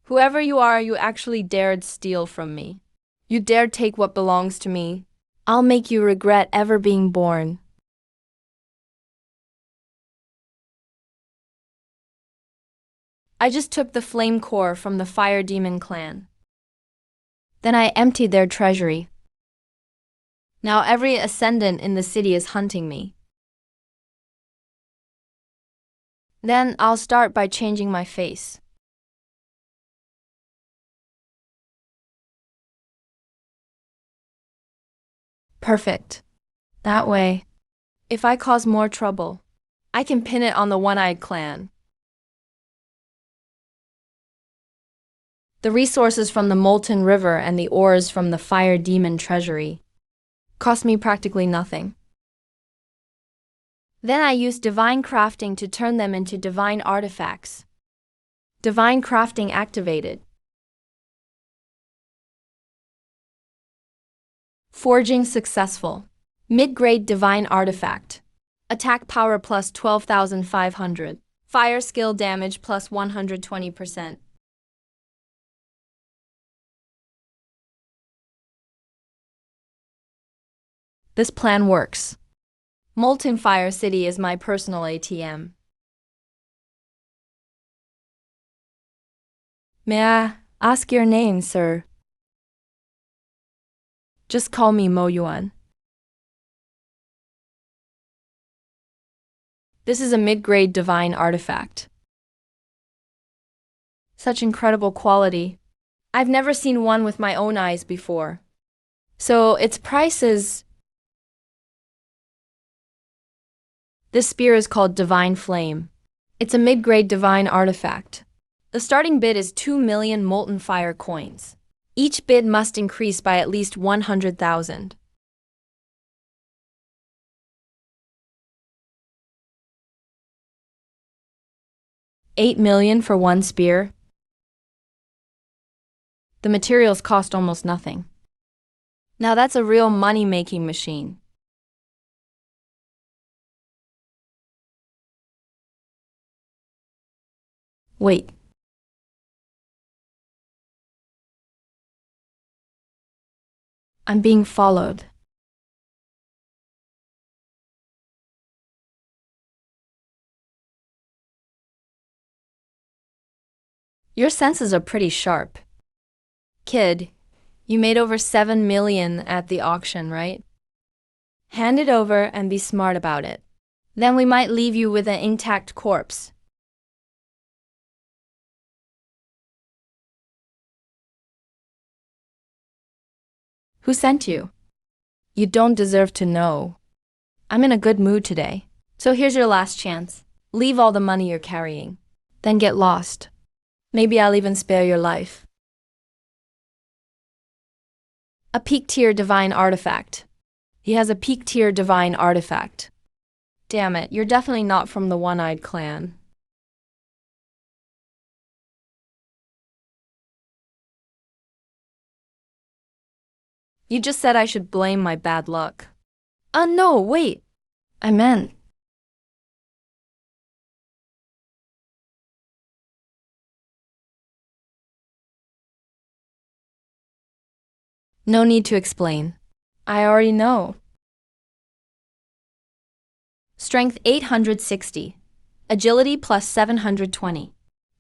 Whoever you are, you actually dared steal from me. You dared take what belongs to me. I'll make you regret ever being born. I just took the flame core from the fire demon clan. Then I emptied their treasury. Now every ascendant in the city is hunting me. Then I'll start by changing my face. Perfect. That way, if I cause more trouble, I can pin it on the one-eyed clan. The resources from the molten river and the ores from the fire demon treasury cost me practically nothing. Then I used divine crafting to turn them into divine artifacts. Divine crafting activated. Forging successful. Mid-grade divine artifact. Attack power plus 12,500. Fire skill damage plus 120%. This plan works. Molten Fire City is my personal ATM. May I ask your name, sir? Just call me Mo Yuan. This is a mid-grade divine artifact. Such incredible quality. I've never seen one with my own eyes before. So its price is... This spear is called Divine Flame. It's a mid-grade divine artifact. The starting bid is 2 million molten fire coins. Each bid must increase by at least 100,000. $8 million for one spear. The materials cost almost nothing. Now that's a real money-making machine. Wait. I'm being followed. Your senses are pretty sharp. Kid, you made over 7 million at the auction, right? Hand it over and be smart about it. Then we might leave you with an intact corpse. Who sent you? You don't deserve to know. I'm in a good mood today. So here's your last chance. Leave all the money you're carrying. Then get lost. Maybe I'll even spare your life. A peak tier divine artifact. He has a peak tier divine artifact. Damn it, you're definitely not from the one-eyed clan. You just said I should blame my bad luck. No, wait. I meant... No need to explain. I already know. Strength 860. Agility plus 720.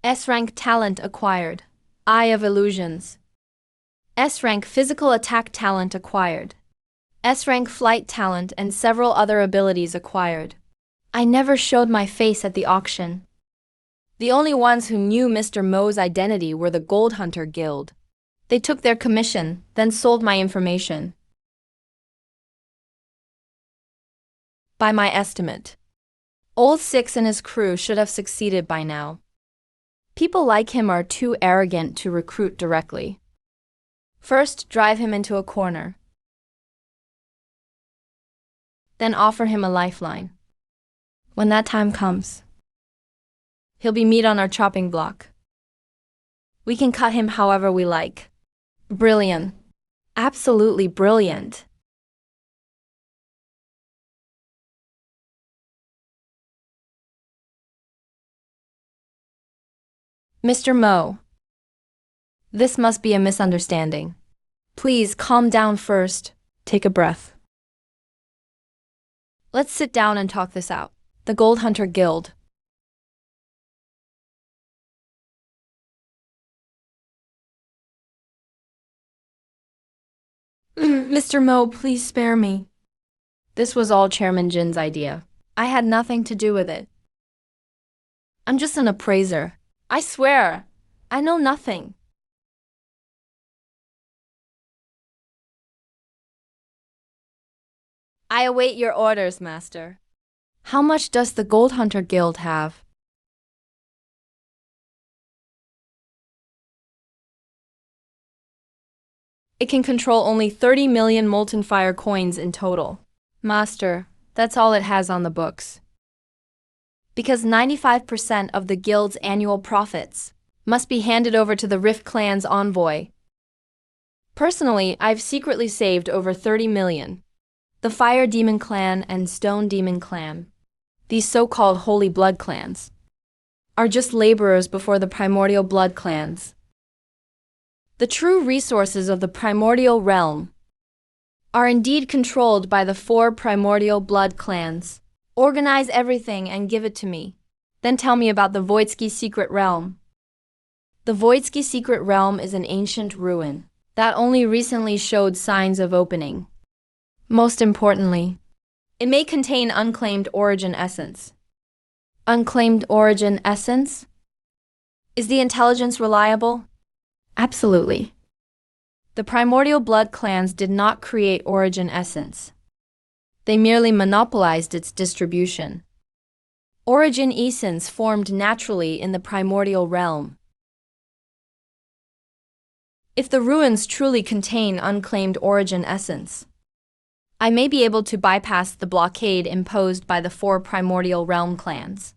S-rank talent acquired. Eye of Illusions. S-rank physical attack talent acquired. S-rank flight talent and several other abilities acquired. I never showed my face at the auction. The only ones who knew Mr. Mo's identity were the Gold Hunter Guild. They took their commission, then sold my information. By my estimate, Old Six and his crew should have succeeded by now. People like him are too arrogant to recruit directly. First, drive him into a corner. Then offer him a lifeline. When that time comes, he'll be meat on our chopping block. We can cut him however we like. Brilliant. Absolutely brilliant. Mr. Mo, This must be a misunderstanding. Please calm down first. Take a breath. Let's sit down and talk this out. The Gold Hunter Guild. Mr. Mo, please spare me. This was all Chairman Jin's idea. I had nothing to do with it. I'm just an appraiser. I swear, I know nothing. I await your orders, Master. How much does the Gold Hunter Guild have? It can control only 30 million molten fire coins in total. Master, that's all it has on the books. Because 95% of the guild's annual profits must be handed over to the Rift Clan's envoy. Personally, I've secretly saved over 30 million. The Fire Demon Clan and Stone Demon Clan, these so-called Holy Blood Clans, are just laborers before the Primordial Blood Clans. The true resources of the Primordial Realm are indeed controlled by the 4 Primordial Blood Clans. Organize everything and give it to me. Then tell me about the Voidsky Secret Realm. The Voidsky Secret Realm is an ancient ruin that only recently showed signs of opening. Most importantly, it may contain unclaimed origin essence. Unclaimed origin essence? Is the intelligence reliable? Absolutely. The Primordial Blood Clans did not create origin essence. They merely monopolized its distribution. Origin essence formed naturally in the primordial realm. If the ruins truly contain unclaimed origin essence, I may be able to bypass the blockade imposed by the 4 primordial realm clans.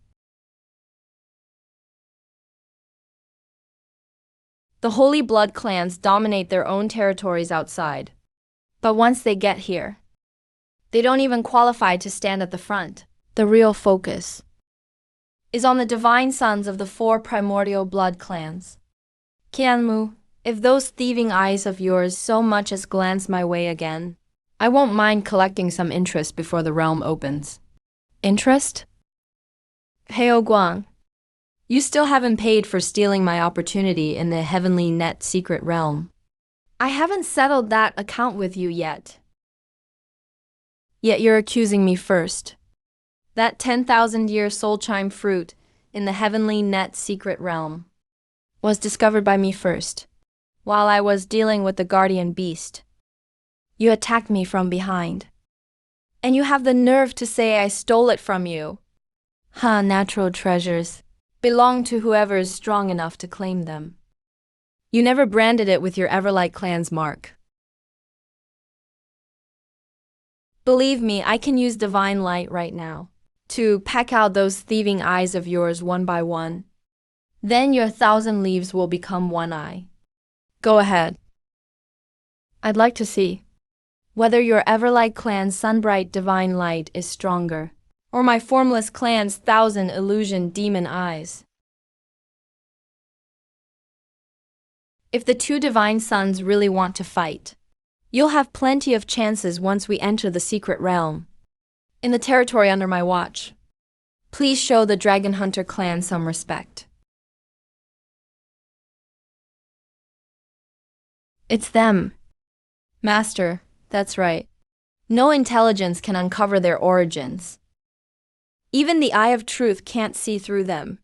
The Holy Blood Clans dominate their own territories outside. But once they get here, they don't even qualify to stand at the front. The real focus is on the divine sons of the 4 primordial blood clans. Qianmu, if those thieving eyes of yours so much as glance my way again, I won't mind collecting some interest before the realm opens. Interest? Heo Guang, you still haven't paid for stealing my opportunity in the Heavenly Net Secret Realm. I haven't settled that account with you yet. Yet you're accusing me first. That 10,000-year soul chime fruit in the Heavenly Net Secret Realm was discovered by me first, while I was dealing with the guardian beast. You attacked me from behind. And you have the nerve to say I stole it from you. Natural treasures belong to whoever is strong enough to claim them. You never branded it with your Everlight clan's mark. Believe me, I can use divine light right now to peck out those thieving eyes of yours one by one. Then your 1,000 leaves will become one eye. Go ahead. I'd like to see whether your Everlight clan's sunbright divine light is stronger, or my formless clan's 1,000 illusion demon eyes. If the 2 divine sons really want to fight, you'll have plenty of chances once we enter the secret realm. In the territory under my watch, please show the Dragon Hunter clan some respect. It's them. Master, that's right. No intelligence can uncover their origins. Even the eye of truth can't see through them.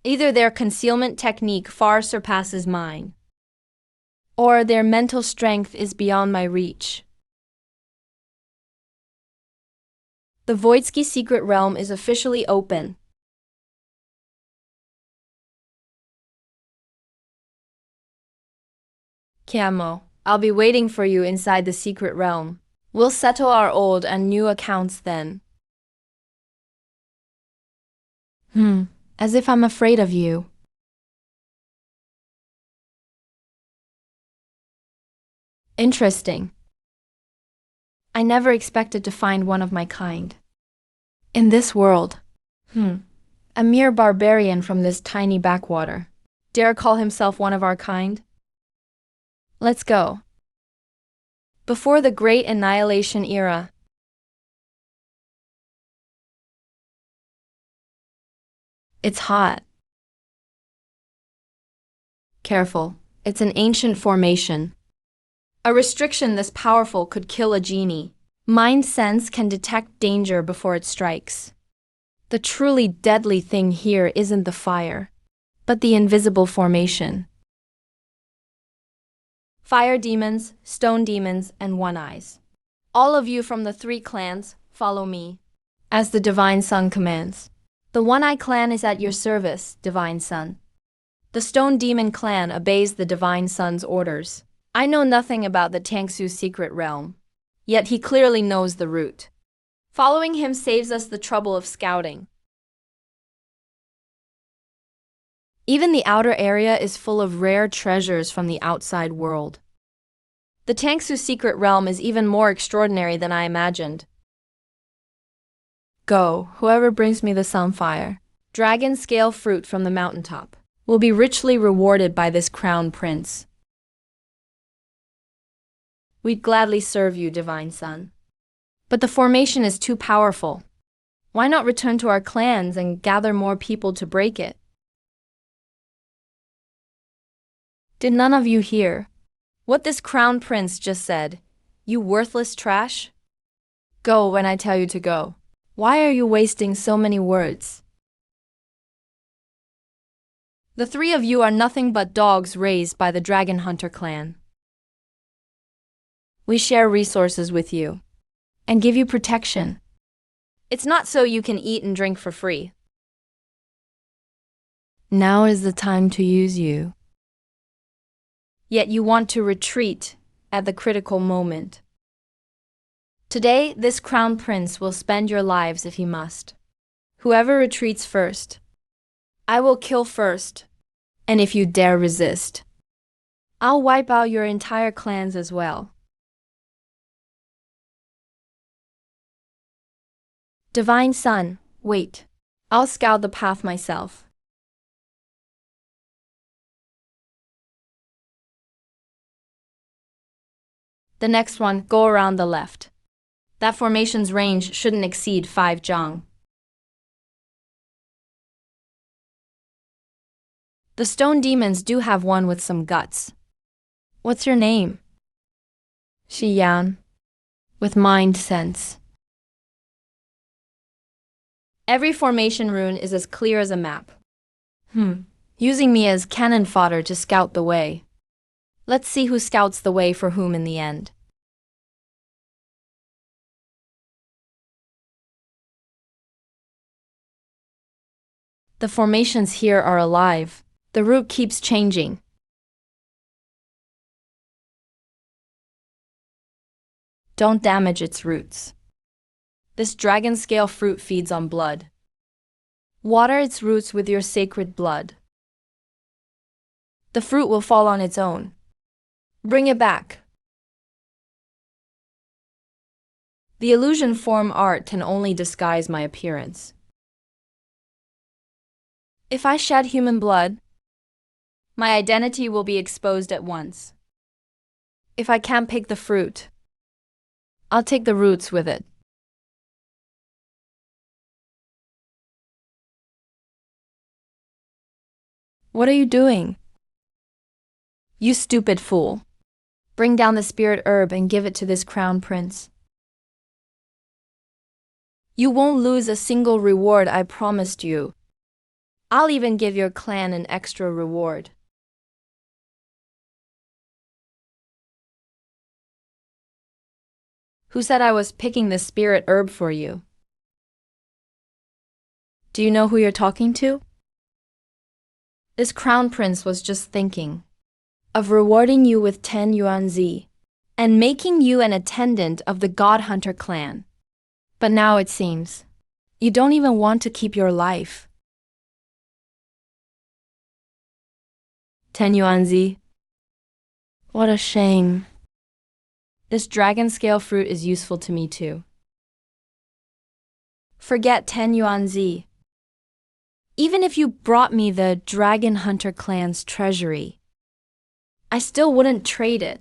Either their concealment technique far surpasses mine, or their mental strength is beyond my reach. The Voidsky Secret Realm is officially open. Camo, I'll be waiting for you inside the secret realm. We'll settle our old and new accounts then. As if I'm afraid of you. Interesting. I never expected to find one of my kind. In this world. A mere barbarian from this tiny backwater. Dare call himself one of our kind? Let's go. Before the Great Annihilation Era. It's hot. Careful, it's an ancient formation. A restriction this powerful could kill a genie. Mind sense can detect danger before it strikes. The truly deadly thing here isn't the fire, but the invisible formation. Fire demons, stone demons, and one-eyes. All of you from the 3 clans, follow me. As the Divine Sun commands. The One-Eye clan is at your service, Divine Sun. The Stone Demon clan obeys the Divine Sun's orders. I know nothing about the Tangsu's secret realm, yet he clearly knows the route. Following him saves us the trouble of scouting. Even the outer area is full of rare treasures from the outside world. The Tangsu's secret realm is even more extraordinary than I imagined. Go, whoever brings me the sunfire, dragon scale fruit from the mountaintop, will be richly rewarded by this crown prince. We'd gladly serve you, Divine Sun. But the formation is too powerful. Why not return to our clans and gather more people to break it? Did none of you hear what this crown prince just said? You worthless trash? Go when I tell you to go. Why are you wasting so many words? The 3 of you are nothing but dogs raised by the Dragon Hunter clan. We share resources with you and give you protection. It's not so you can eat and drink for free. Now is the time to use you. Yet you want to retreat at the critical moment. Today, this crown prince will spend your lives if he must. Whoever retreats first, I will kill first. And if you dare resist, I'll wipe out your entire clans as well. Divine Sun, wait. I'll scout the path myself. The next one, go around the left. That formation's range shouldn't exceed 5 zhang. The stone demons do have one with some guts. What's your name? Xiyan. With mind sense. Every formation rune is as clear as a map. Using me as cannon fodder to scout the way. Let's see who scouts the way for whom in the end. The formations here are alive. The route keeps changing. Don't damage its roots. This dragon scale fruit feeds on blood. Water its roots with your sacred blood. The fruit will fall on its own. Bring it back. The illusion form art can only disguise my appearance. If I shed human blood, my identity will be exposed at once. If I can't pick the fruit, I'll take the roots with it. What are you doing? You stupid fool. Bring down the spirit herb and give it to this crown prince. You won't lose a single reward I promised you. I'll even give your clan an extra reward. Who said I was picking the spirit herb for you? Do you know who you're talking to? This crown prince was just thinking of rewarding you with 10 yuan-zi and making you an attendant of the God Hunter clan. But now it seems you don't even want to keep your life. 10 yuan-zi. What a shame. This dragon scale fruit is useful to me too. Forget 10 yuan-zi. Even if you brought me the Dragon Hunter clan's treasury, I still wouldn't trade it.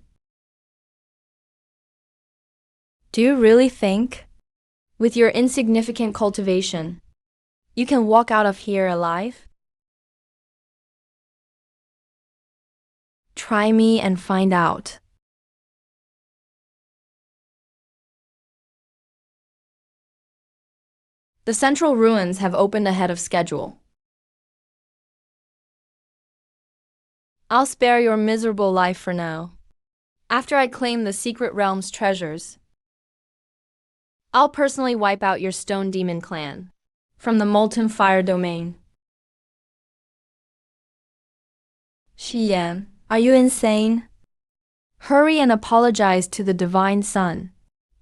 Do you really think, with your insignificant cultivation, you can walk out of here alive? Try me and find out. The central ruins have opened ahead of schedule. I'll spare your miserable life for now. After I claim the secret realm's treasures, I'll personally wipe out your Stone Demon clan from the Molten Fire domain. Xiyan, are you insane? Hurry and apologize to the Divine Sun.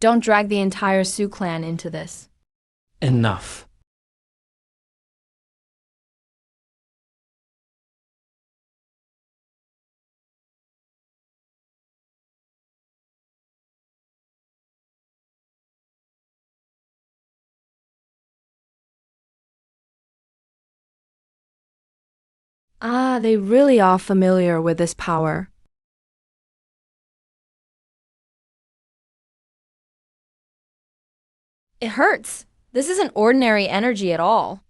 Don't drag the entire Su clan into this. Enough. Ah, they really are familiar with this power. It hurts. This isn't ordinary energy at all.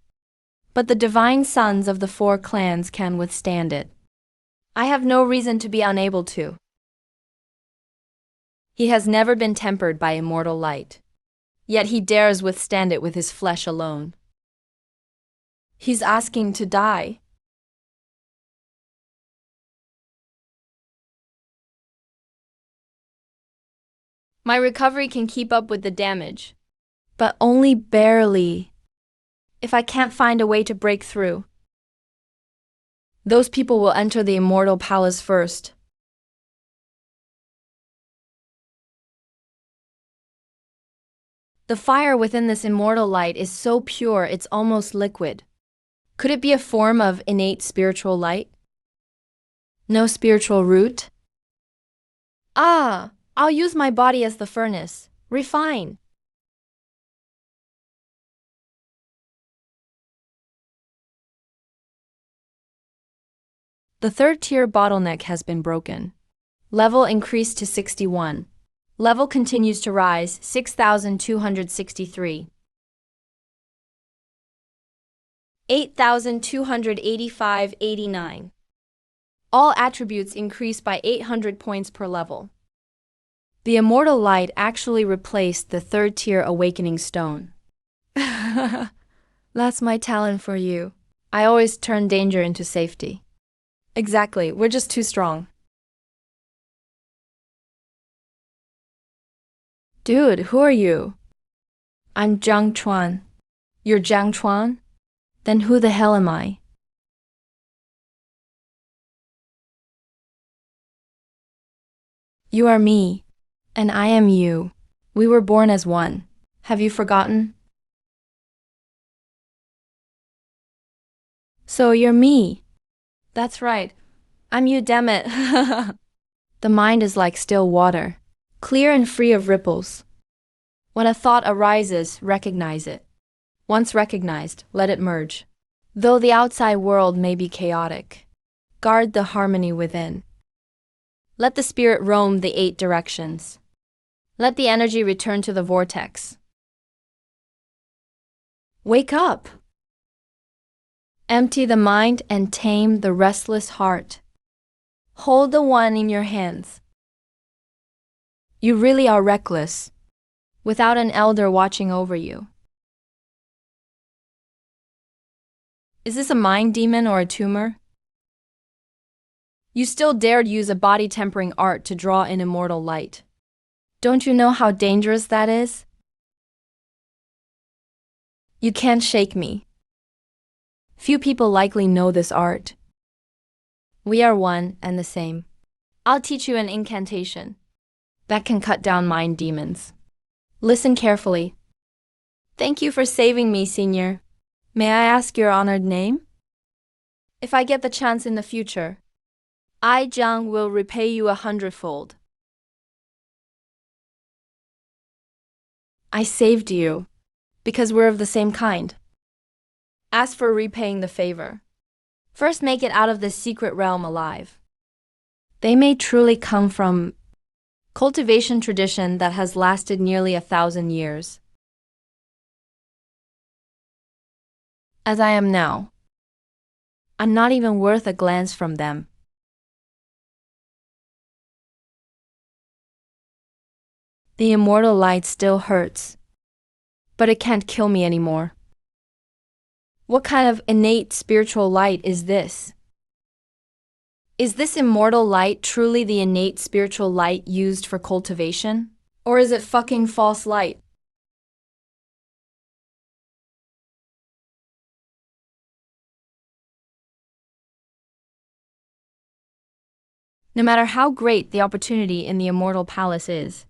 But the divine sons of the 4 clans can withstand it. I have no reason to be unable to. He has never been tempered by immortal light. Yet he dares withstand it with his flesh alone. He's asking to die. My recovery can keep up with the damage, but only barely. If I can't find a way to break through, those people will enter the immortal palace first. The fire within this immortal light is so pure it's almost liquid. Could it be a form of innate spiritual light? No spiritual root? Ah, I'll use my body as the furnace. Refine. The 3rd tier bottleneck has been broken. Level increased to 61. Level continues to rise, 6,263. 8,285.89. All attributes increase by 800 points per level. The immortal light actually replaced the 3rd tier awakening stone. That's my talent for you. I always turn danger into safety. Exactly, we're just too strong. Dude, who are you? I'm Zhang Chuan. You're Zhang Chuan? Then who the hell am I? You are me, and I am you. We were born as one. Have you forgotten? So you're me. That's right. I'm you, damn it. The mind is like still water, clear and free of ripples. When a thought arises, recognize it. Once recognized, let it merge. Though the outside world may be chaotic, guard the harmony within. Let the spirit roam the 8 directions. Let the energy return to the vortex. Wake up! Empty the mind and tame the restless heart. Hold the one in your hands. You really are reckless, without an elder watching over you. Is this a mind demon or a tumor? You still dared use a body-tempering art to draw in immortal light. Don't you know how dangerous that is? You can't shake me. Few people likely know this art. We are one and the same. I'll teach you an incantation that can cut down mind demons. Listen carefully. Thank you for saving me, Senior. May I ask your honored name? If I get the chance in the future, I, Zhang, will repay you 100-fold. I saved you because we're of the same kind. As for repaying the favor, first make it out of this secret realm alive. They may truly come from cultivation tradition that has lasted nearly 1,000 years. As I am now, I'm not even worth a glance from them. The immortal light still hurts, but it can't kill me anymore. What kind of innate spiritual light is this? Is this immortal light truly the innate spiritual light used for cultivation? Or is it fucking false light? No matter how great the opportunity in the immortal palace is,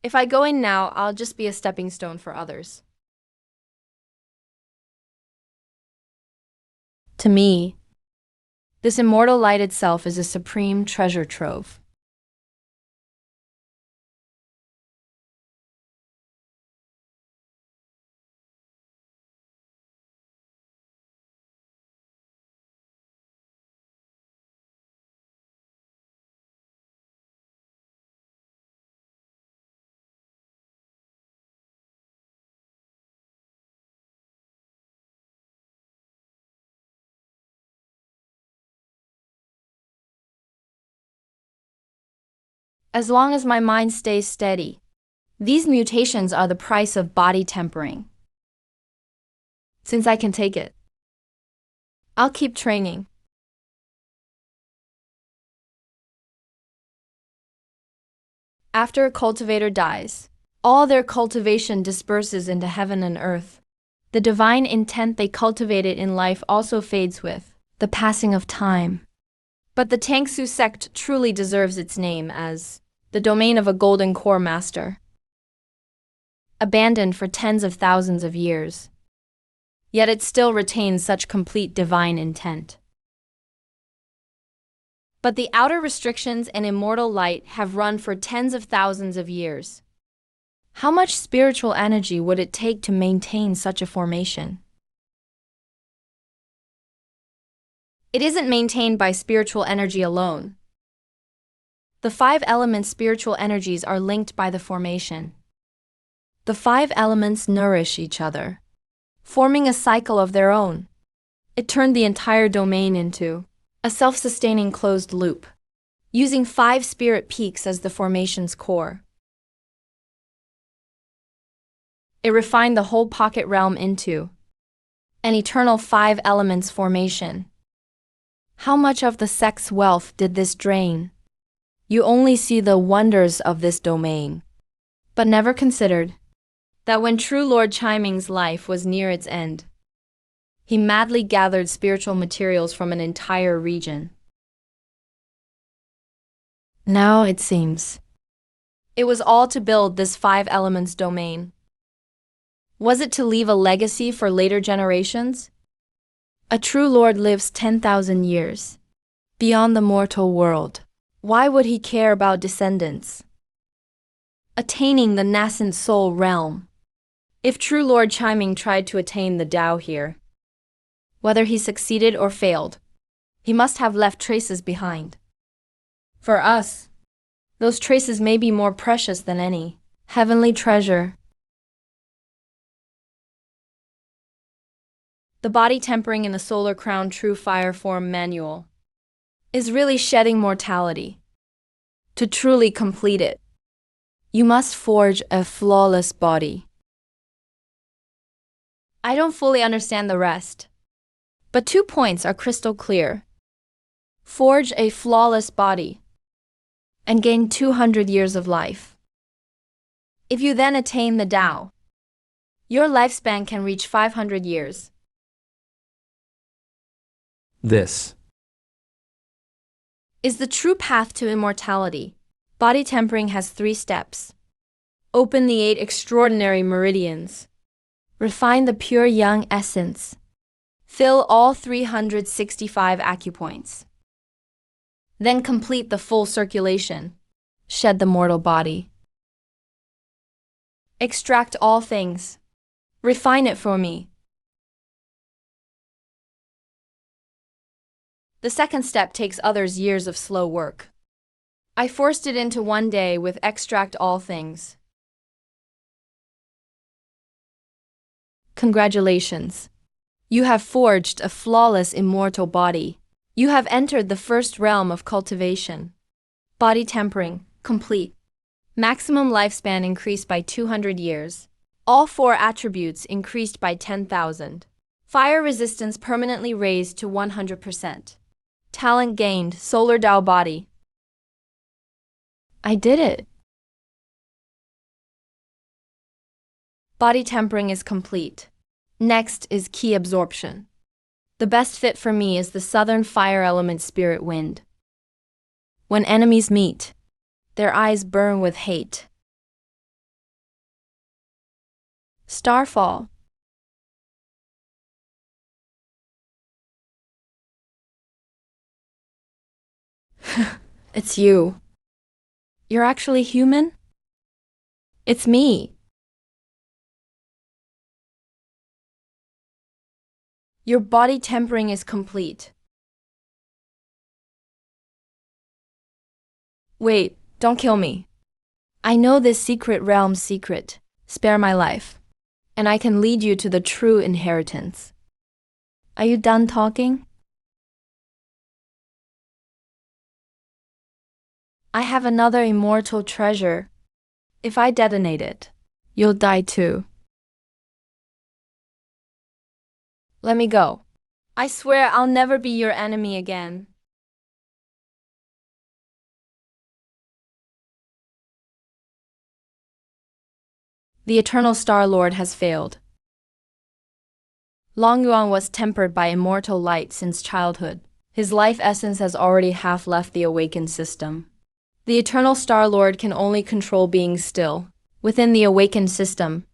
if I go in now, I'll just be a stepping stone for others. To me, this immortal light itself is a supreme treasure trove. As long as my mind stays steady, these mutations are the price of body tempering. Since I can take it, I'll keep training. After a cultivator dies, all their cultivation disperses into heaven and earth. The divine intent they cultivated in life also fades with the passing of time. But the Tangsu sect truly deserves its name as the domain of a golden core master, abandoned for tens of thousands of years. Yet it still retains such complete divine intent. But the outer restrictions and immortal light have run for tens of thousands of years. How much spiritual energy would it take to maintain such a formation? It isn't maintained by spiritual energy alone. The 5 elements' spiritual energies are linked by the formation. The 5 elements nourish each other, forming a cycle of their own. It turned the entire domain into a self-sustaining closed loop, using 5 spirit peaks as the formation's core. It refined the whole pocket realm into an eternal 5 elements formation. How much of the sect's wealth did this drain? You only see the wonders of this domain, but never considered that when true Lord Chiming's life was near its end, he madly gathered spiritual materials from an entire region. Now it seems it was all to build this 5 elements domain. Was it to leave a legacy for later generations? A true Lord lives 10,000 years beyond the mortal world. Why would he care about descendants? Attaining the nascent soul realm. If true Lord Chiming tried to attain the Tao here, whether he succeeded or failed, he must have left traces behind. For us, those traces may be more precious than any heavenly treasure. The body tempering in the solar crown true fire form manual is really shedding mortality. To truly complete it, you must forge a flawless body. I don't fully understand the rest, but 2 points are crystal clear. Forge a flawless body and gain 200 years of life. If you then attain the Tao, your lifespan can reach 500 years. This is the true path to immortality. Body tempering has 3 steps. Open the 8 extraordinary meridians. Refine the pure young essence. Fill all 365 acupoints. Then complete the full circulation. Shed the mortal body. Extract all things. Refine it for me. The second step takes others years of slow work. I forced it into one day with extract all things. Congratulations. You have forged a flawless immortal body. You have entered the first realm of cultivation. Body tempering, complete. Maximum lifespan increased by 200 years. All 4 attributes increased by 10,000. Fire resistance permanently raised to 100%. Talent gained, Solar Dao body. I did it. Body tempering is complete. Next is ki absorption. The best fit for me is the southern fire element spirit wind. When enemies meet, their eyes burn with hate. Starfall. It's you. You're actually human? It's me. Your body tempering is complete. Wait, don't kill me. I know this secret realm's secret. Spare my life, and I can lead you to the true inheritance. Are you done talking? I have another immortal treasure. If I detonate it, you'll die too. Let me go. I swear I'll never be your enemy again. The Eternal Star Lord has failed. Long Yuan was tempered by immortal light since childhood. His life essence has already half left the Awakened system. The Eternal Star Lord can only control beings still within the Awakened system.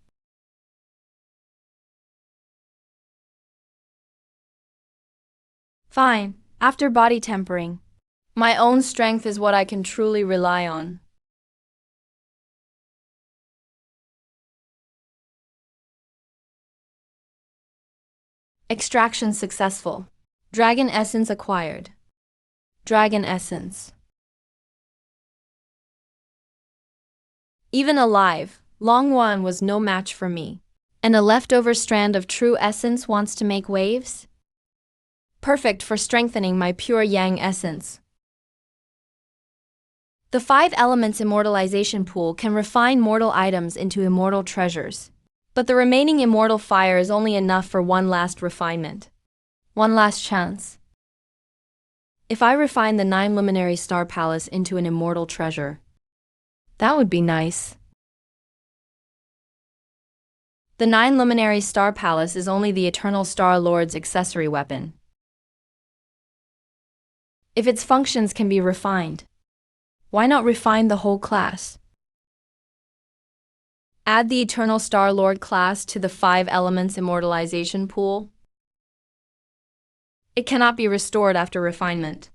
Fine, after body tempering. My own strength is what I can truly rely on. Extraction successful. Dragon Essence acquired. Dragon Essence. Even alive, Long Yuan was no match for me. And a leftover strand of true essence wants to make waves? Perfect for strengthening my pure Yang essence. The 5 elements immortalization pool can refine mortal items into immortal treasures. But the remaining immortal fire is only enough for one last refinement. One last chance. If I refine the 9 luminary star palace into an immortal treasure, that would be nice. The 9 luminary star palace is only the Eternal Star Lord's accessory weapon. If its functions can be refined, why not refine the whole class? Add the Eternal Star Lord class to the 5 elements immortalization pool. It cannot be restored after refinement.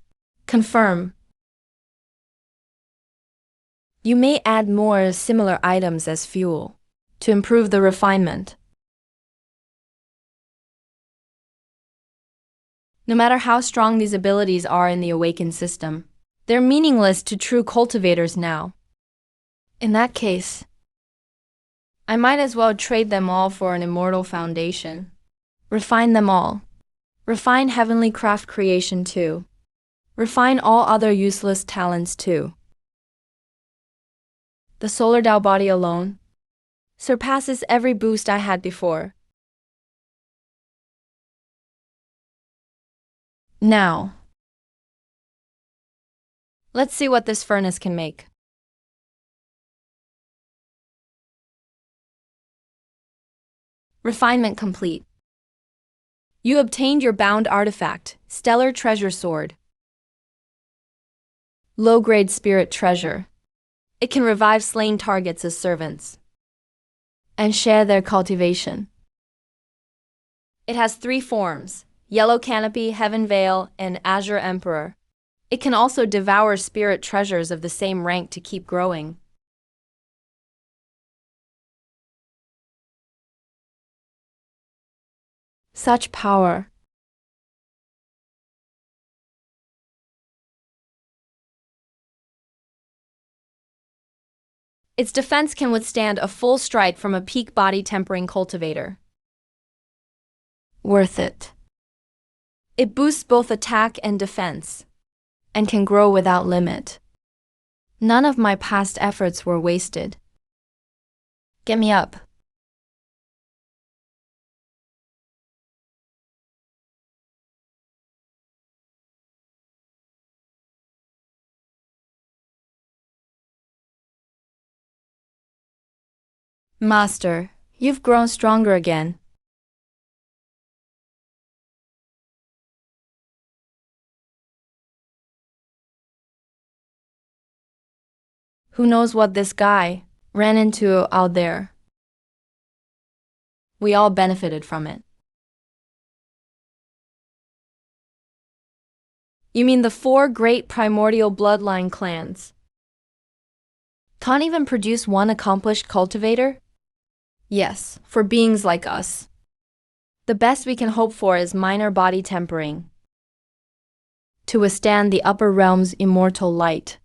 Confirm. You may add more similar items as fuel to improve the refinement. No matter how strong these abilities are in the Awakened system, they're meaningless to true cultivators now. In that case, I might as well trade them all for an immortal foundation. Refine them all. Refine heavenly craft creation too. Refine all other useless talents too. The Solar Dao body alone surpasses every boost I had before. Now, let's see what this furnace can make. Refinement complete. You obtained your bound artifact, Stellar Treasure Sword. Low-grade spirit treasure. It can revive slain targets as servants and share their cultivation. It has 3 forms: Yellow Canopy, Heaven Veil, and Azure Emperor. It can also devour spirit treasures of the same rank to keep growing. Such power. Its defense can withstand a full strike from a peak body tempering cultivator. Worth it. It boosts both attack and defense, and can grow without limit. None of my past efforts were wasted. Get me up. Master, you've grown stronger again. Who knows what this guy ran into out there? We all benefited from it. You mean the 4 great primordial bloodline clans? Can't even produce one accomplished cultivator? Yes, for beings like us. The best we can hope for is minor body tempering, to withstand the upper realm's immortal light.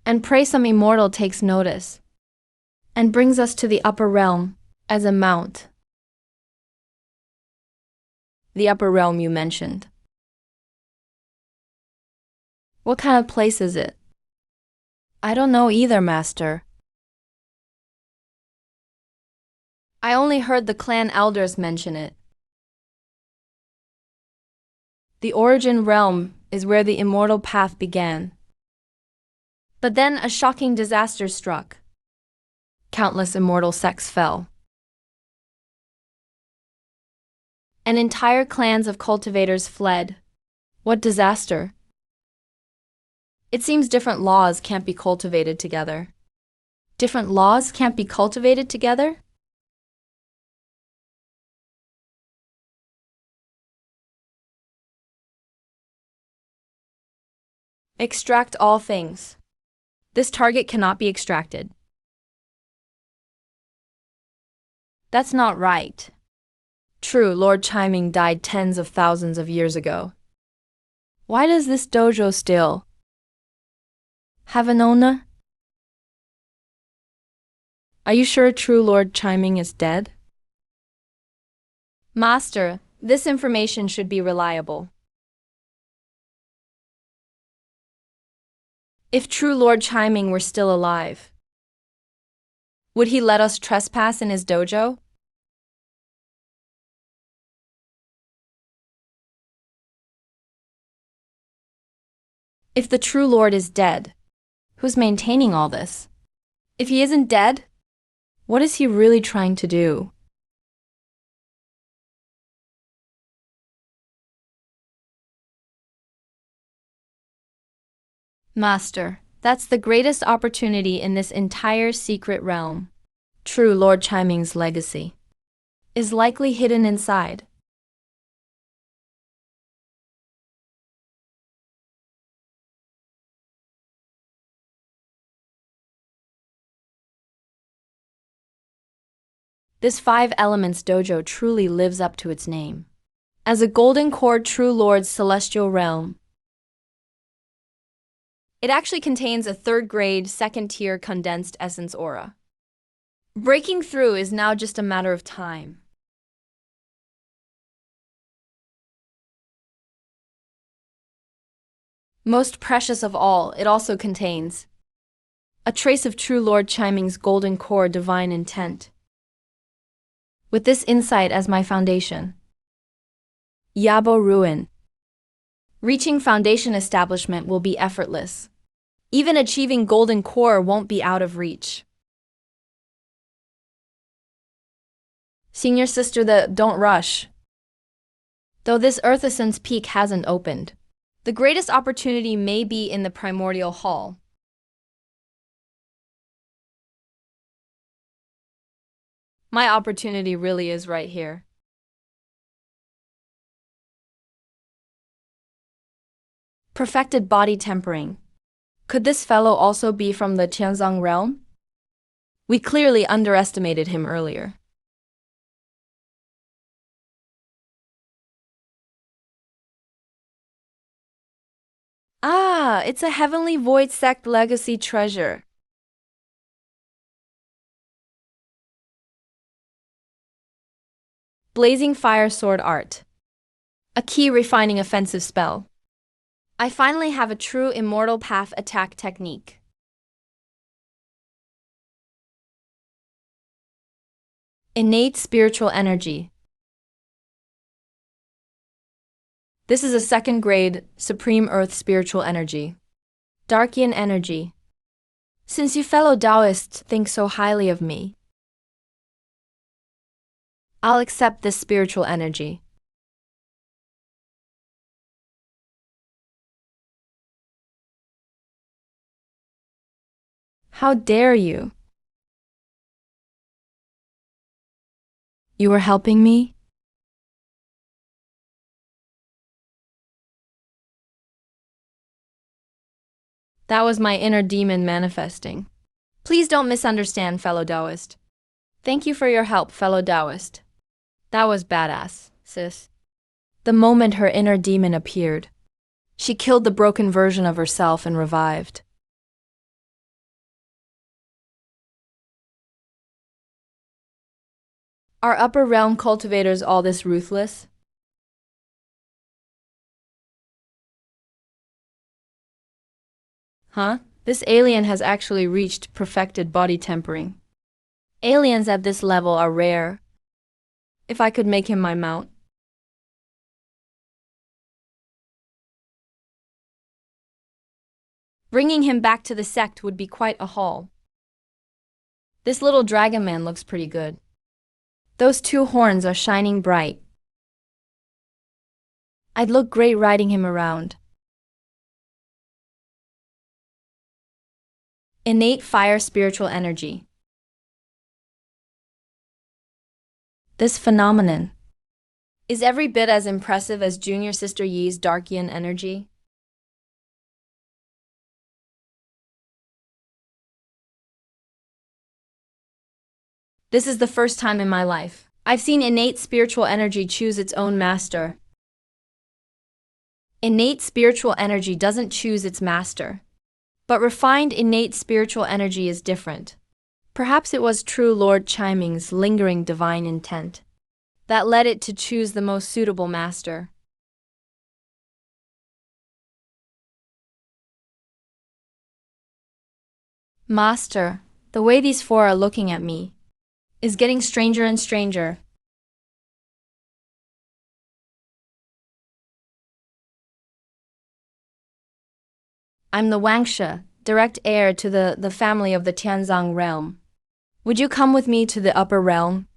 And pray some immortal takes notice, and brings us to the upper realm as a mount. The upper realm you mentioned. What kind of place is it? I don't know either, Master. I only heard the clan elders mention it. The origin realm is where the immortal path began. But then a shocking disaster struck. Countless immortal sects fell. And entire clans of cultivators fled. What disaster! It seems different laws can't be cultivated together. Different laws can't be cultivated together? Extract all things. This target cannot be extracted. That's not right. True, Lord Chiming died tens of thousands of years ago. Why does this dojo still have an owner? Are you sure true Lord Chiming is dead? Master, this information should be reliable. If true Lord Chiming were still alive, would he let us trespass in his dojo? If the true Lord is dead, who's maintaining all this? If he isn't dead, what is he really trying to do? Master, that's the greatest opportunity in this entire secret realm. True Lord Chiming's legacy is likely hidden inside. This 5 Elements dojo truly lives up to its name. As a golden core true Lord's celestial realm, it actually contains a 3rd grade, 2nd tier condensed essence aura. Breaking through is now just a matter of time. Most precious of all, it also contains a trace of true Lord Chiming's golden core divine intent. With this insight as my foundation, Yabo Ruin. Reaching foundation establishment will be effortless. Even achieving golden core won't be out of reach. Senior sister, don't rush. Though this Earth Essence peak hasn't opened, the greatest opportunity may be in the primordial hall. My opportunity really is right here. Perfected body tempering. Could this fellow also be from the Tianzong realm? We clearly underestimated him earlier. It's a Heavenly Void Sect legacy treasure. Blazing Fire Sword Art. A key refining offensive spell. I finally have a true Immortal Path attack technique. Innate Spiritual Energy. This is a second grade, Supreme Earth Spiritual Energy. Darkian Energy. Since you fellow Taoists think so highly of me, I'll accept this spiritual energy. How dare you? You were helping me? That was my inner demon manifesting. Please don't misunderstand, fellow Taoist. Thank you for your help, fellow Taoist. That was badass, sis. The moment her inner demon appeared, she killed the broken version of herself and revived. Are upper realm cultivators all this ruthless? Huh? This alien has actually reached perfected body tempering. Aliens at this level are rare. If I could make him my mount. Bringing him back to the sect would be quite a haul. This little dragon man looks pretty good. Those two horns are shining bright. I'd look great riding him around. Innate Fire Spiritual Energy. This phenomenon is every bit as impressive as Junior Sister Yi's Darkian energy. This is the first time in my life I've seen innate spiritual energy choose its own master. Innate spiritual energy doesn't choose its master, but refined innate spiritual energy is different. Perhaps it was true Lord Chiming's lingering divine intent that led it to choose the most suitable master. Master, the way these four are looking at me is getting stranger and stranger. I'm the Wangsha, direct heir to the family of the Tianzong realm. Would you come with me to the upper realm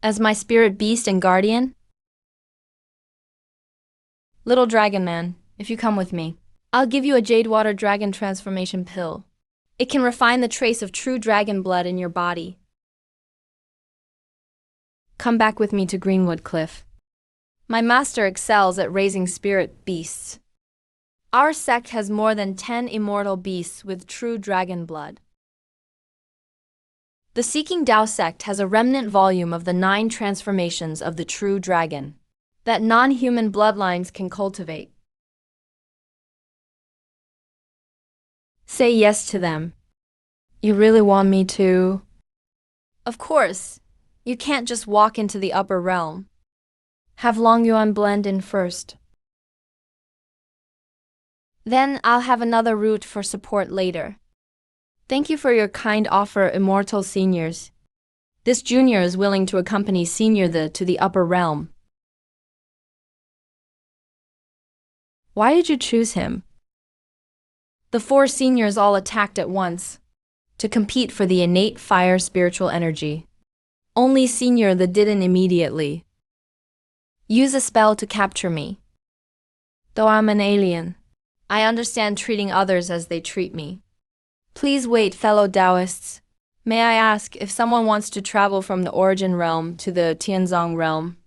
as my spirit beast and guardian? Little dragon man, if you come with me, I'll give you a jade water dragon transformation pill. It can refine the trace of true dragon blood in your body. Come back with me to Greenwood Cliff. My master excels at raising spirit beasts. Our sect has more than 10 immortal beasts with true dragon blood. The Seeking Tao sect has a remnant volume of the 9 transformations of the true dragon that non-human bloodlines can cultivate. Say yes to them. You really want me to? Of course. You can't just walk into the upper realm. Have Long Yuan blend in first. Then I'll have another route for support later. Thank you for your kind offer, immortal seniors. This junior is willing to accompany senior to the upper realm. Why did you choose him? The 4 seniors all attacked at once to compete for the innate fire spiritual energy. Only senior that didn't immediately use a spell to capture me. Though I'm an alien, I understand treating others as they treat me. Please wait, fellow Taoists. May I ask if someone wants to travel from the Origin realm to the Tianzong realm?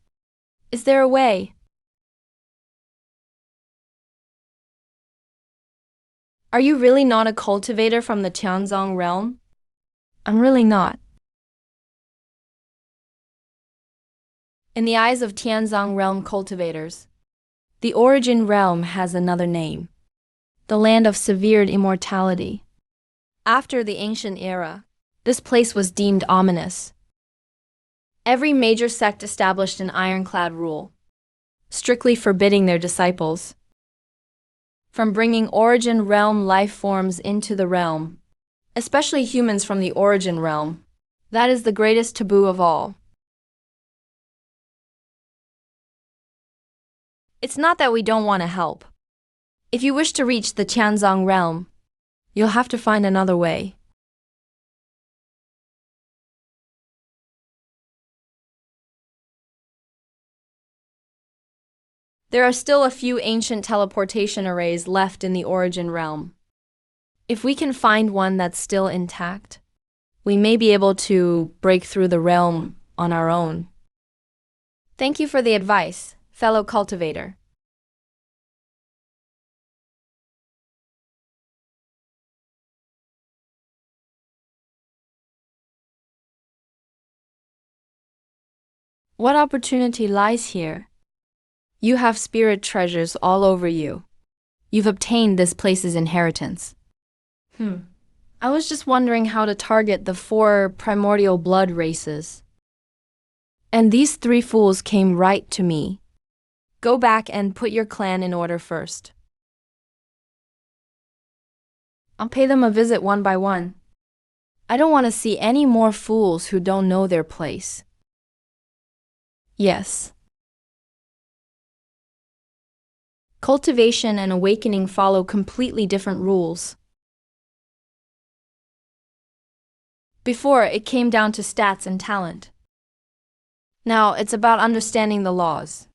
Is there a way? Are you really not a cultivator from the Tianzong realm? I'm really not. In the eyes of Tianzong realm cultivators, the Origin realm has another name. the land of severed immortality. After the ancient era, this place was deemed ominous. Every major sect established an ironclad rule, strictly forbidding their disciples from bringing origin realm life forms into the realm, especially humans from the origin realm. That is the greatest taboo of all. It's not that we don't want to help. If you wish to reach the Tianzong realm, you'll have to find another way. There are still a few ancient teleportation arrays left in the origin realm. If we can find one that's still intact, we may be able to break through the realm on our own. Thank you for the advice, fellow cultivator. What opportunity lies here? You have spirit treasures all over you. You've obtained this place's inheritance. I was just wondering how to target the 4 primordial blood races. And these 3 fools came right to me. Go back and put your clan in order first. I'll pay them a visit one by one. I don't want to see any more fools who don't know their place. Yes. Cultivation and awakening follow completely different rules. Before, it came down to stats and talent. Now, it's about understanding the laws.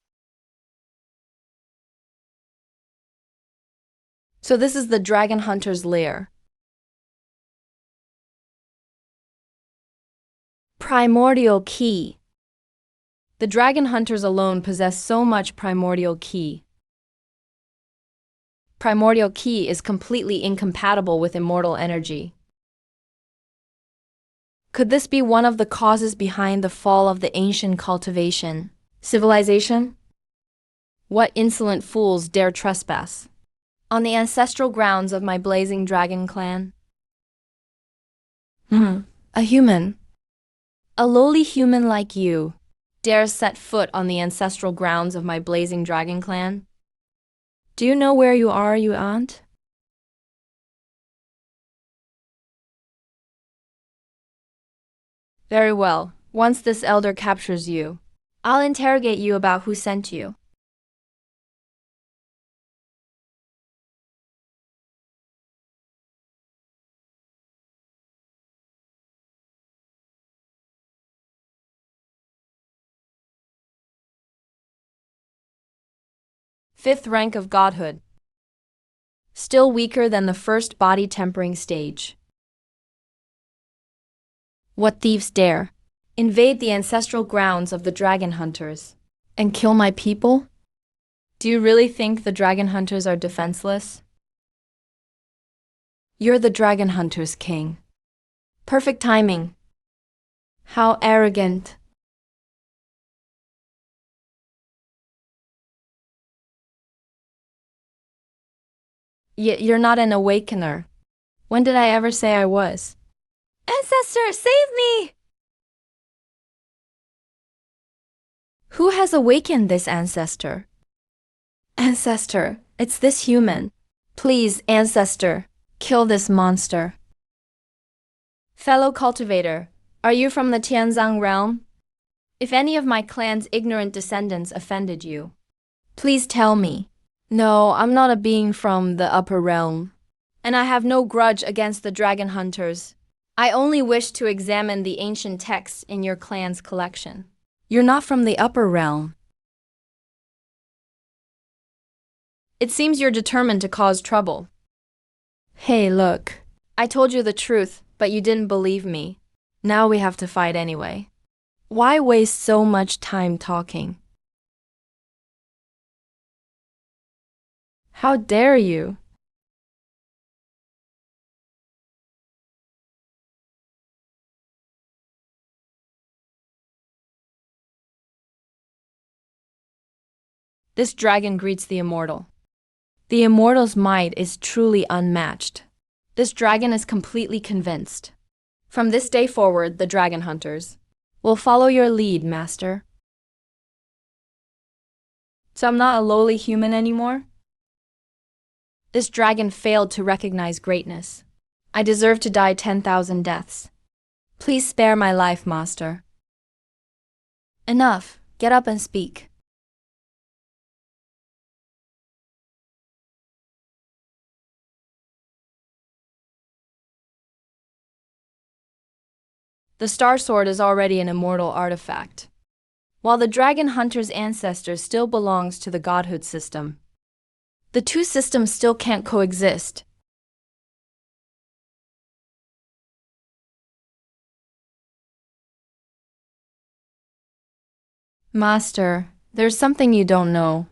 So this is the Dragon Hunter's lair. Primordial Key. The Dragon Hunters alone possess so much Primordial Key. Primordial Key is completely incompatible with immortal energy. Could this be one of the causes behind the fall of the ancient cultivation civilization? What insolent fools dare trespass on the ancestral grounds of my blazing dragon clan? A human, a lowly human like you, dares set foot on the ancestral grounds of my blazing dragon clan? Do you know where you are, you aunt? Very well. Once this elder captures you, I'll interrogate you about who sent you. Fifth rank of godhood. Still weaker than the first body tempering stage. What thieves dare invade the ancestral grounds of the dragon hunters and kill my people? Do you really think the dragon hunters are defenseless? You're the dragon hunters' king. Perfect timing. How arrogant. Yet you're not an awakener. When did I ever say I was? Ancestor, save me! Who has awakened this ancestor? Ancestor, it's this human. Please, ancestor, kill this monster. Fellow cultivator, are you from the Tianzong realm? If any of my clan's ignorant descendants offended you, please tell me. No, I'm not a being from the upper realm, and I have no grudge against the dragon hunters. I only wish to examine the ancient texts in your clan's collection. You're not from the upper realm. It seems you're determined to cause trouble. Hey, look. I told you the truth, but you didn't believe me. Now we have to fight anyway. Why waste so much time talking? How dare you? This dragon greets the immortal. The Immortal's might is truly unmatched. This dragon is completely convinced. From this day forward, the dragon hunters will follow your lead, Master. So I'm not a lowly human anymore? This dragon failed to recognize greatness. I deserve to die 10,000 deaths. Please spare my life, Master. Enough. Get up and speak. The Star Sword is already an immortal artifact, while the Dragon Hunter's ancestor still belongs to the Godhood system. The two systems still can't coexist. Master, there's something you don't know.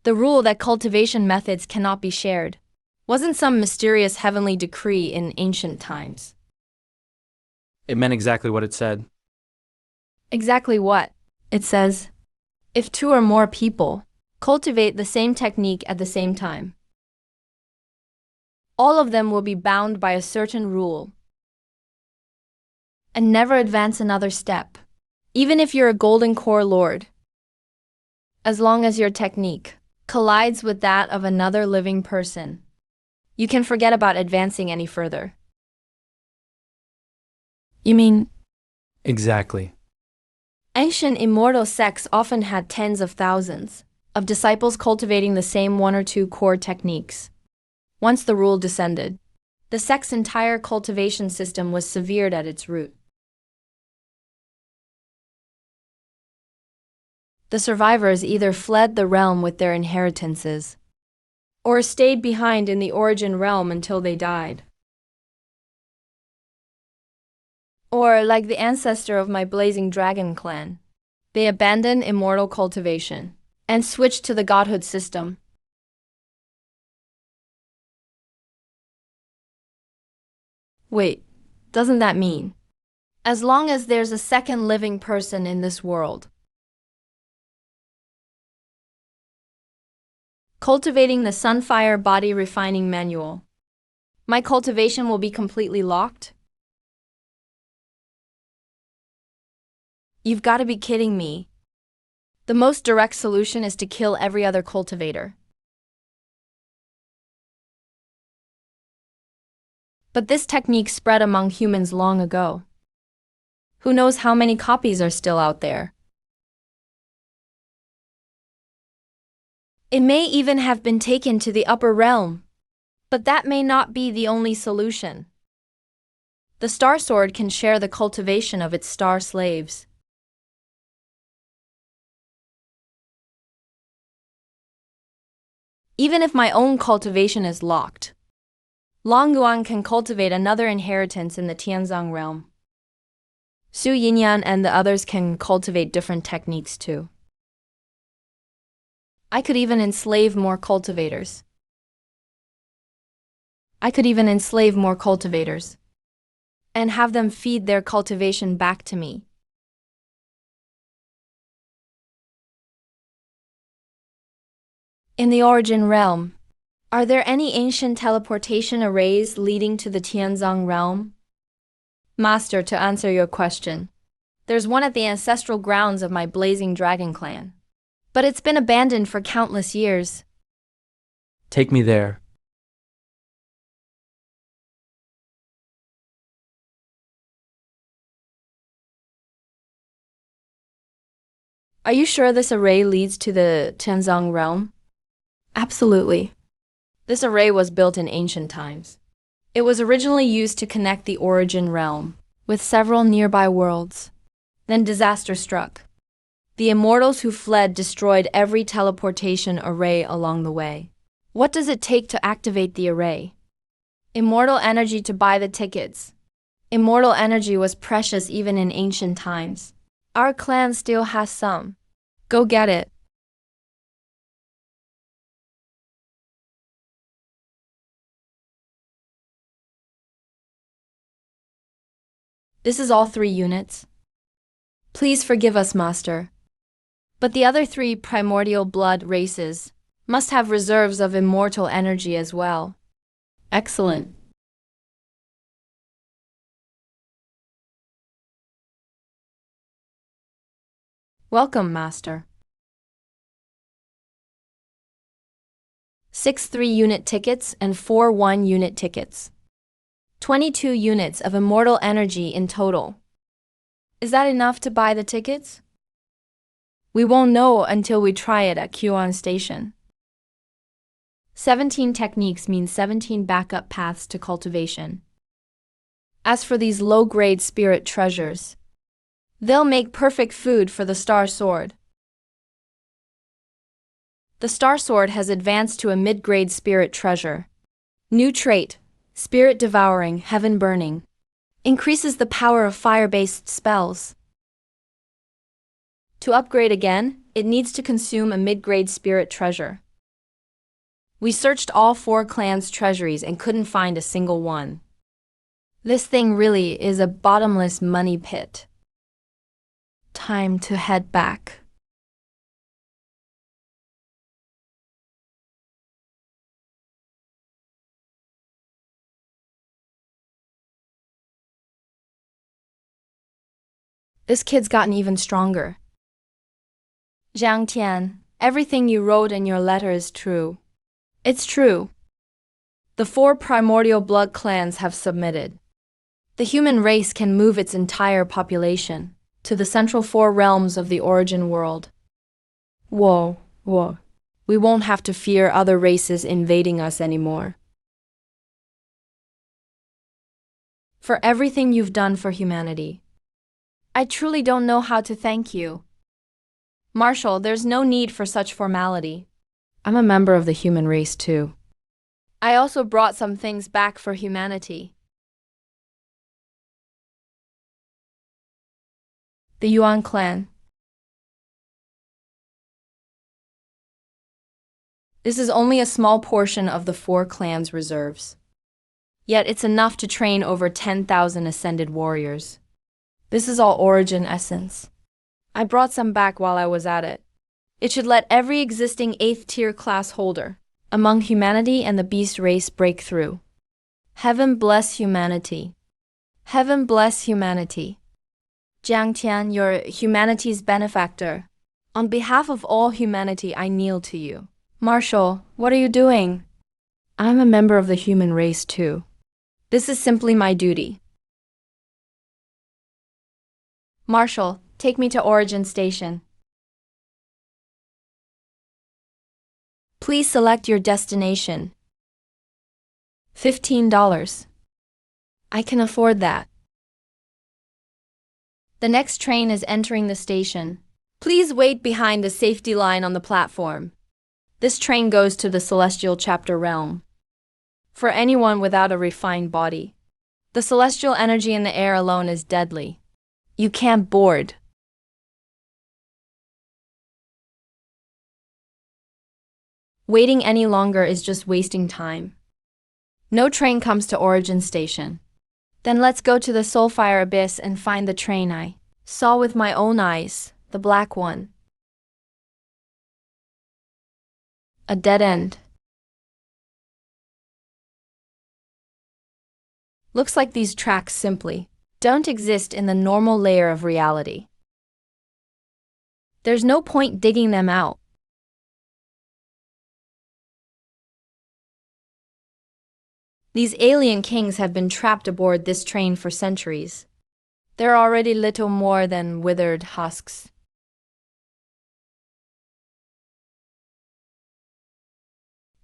The rule that cultivation methods cannot be shared wasn't some mysterious heavenly decree in ancient times. It meant exactly what it said. Exactly what? It says, if two or more people cultivate the same technique at the same time, all of them will be bound by a certain rule and never advance another step, even if you're a golden core lord. As long as your technique collides with that of another living person, you can forget about advancing any further. You mean? Exactly. Ancient immortal sects often had tens of thousands of disciples cultivating the same one or two core techniques. Once the rule descended, the sect's entire cultivation system was severed at its root. The survivors either fled the realm with their inheritances, or stayed behind in the origin realm until they died. Or, like the ancestor of my Blazing Dragon clan, they abandoned immortal cultivation and switched to the Godhood system. Wait, doesn't that mean, as long as there's a second living person in this world, cultivating the Sunfire Body Refining Manual, my cultivation will be completely locked? You've got to be kidding me. The most direct solution is to kill every other cultivator. But this technique spread among humans long ago. Who knows how many copies are still out there? It may even have been taken to the upper realm. But that may not be the only solution. The Star Sword can share the cultivation of its star slaves. Even if my own cultivation is locked, Longyuan can cultivate another inheritance in the Tianzong realm. Su Yinyan and the others can cultivate different techniques too. I could even enslave more cultivators. And have them feed their cultivation back to me. In the Origin realm, are there any ancient teleportation arrays leading to the Tianzong realm? Master, to answer your question, there's one at the ancestral grounds of my Blazing Dragon clan. But it's been abandoned for countless years. Take me there. Are you sure this array leads to the Tianzong realm? Absolutely. This array was built in ancient times. It was originally used to connect the Origin realm with several nearby worlds. Then disaster struck. The immortals who fled destroyed every teleportation array along the way. What does it take to activate the array? Immortal energy to buy the tickets. Immortal energy was precious even in ancient times. Our clan still has some. Go get it. This is all 3 units. Please forgive us, Master. But the other 3 primordial blood races Must have reserves of immortal energy as well. Excellent. Welcome, Master. 6 3-unit tickets and 4 1-unit tickets. 22 units of immortal energy in total. Is that enough to buy the tickets? We won't know until we try it at Q-on Station. 17 techniques means 17 backup paths to cultivation. As for these low-grade spirit treasures, they'll make perfect food for the Star Sword. The Star Sword has advanced to a mid-grade spirit treasure. New trait, Spirit Devouring, Heaven Burning. Increases the power of fire-based spells. To upgrade again, it needs to consume a mid-grade spirit treasure. We searched all 4 clans' treasuries and couldn't find a single one. This thing really is a bottomless money pit. Time to head back. This kid's gotten even stronger. Jiang Tian, everything you wrote in your letter is true. It's true. The 4 primordial blood clans have submitted. The human race can move its entire population to the central 4 realms of the origin world. Whoa. We won't have to fear other races invading us anymore. For everything you've done for humanity, I truly don't know how to thank you. Marshal, there's no need for such formality. I'm a member of the human race too. I also brought some things back for humanity. The Yuan clan. This is only a small portion of the 4 clans' reserves. Yet it's enough to train over 10,000 ascended warriors. This is all origin essence. I brought some back while I was at it. It should let every existing 8th tier class holder among humanity and the beast race break through. Heaven bless humanity. Heaven bless humanity. Jiang Tian, you're humanity's benefactor. On behalf of all humanity, I kneel to you. Marshal, what are you doing? I'm a member of the human race too. This is simply my duty. Marshal, take me to Origin Station. Please select your destination. $15. I can afford that. The next train is entering the station. Please wait behind the safety line on the platform. This train goes to the Celestial Chapter Realm. For anyone without a refined body, the celestial energy in the air alone is deadly. You can't board. Waiting any longer is just wasting time. No train comes to Origin Station. Then let's go to the Soulfire Abyss and find the train I saw with my own eyes, the black one. A dead end. Looks like these tracks simply don't exist in the normal layer of reality. There's no point digging them out. These alien kings have been trapped aboard this train for centuries. They're already little more than withered husks.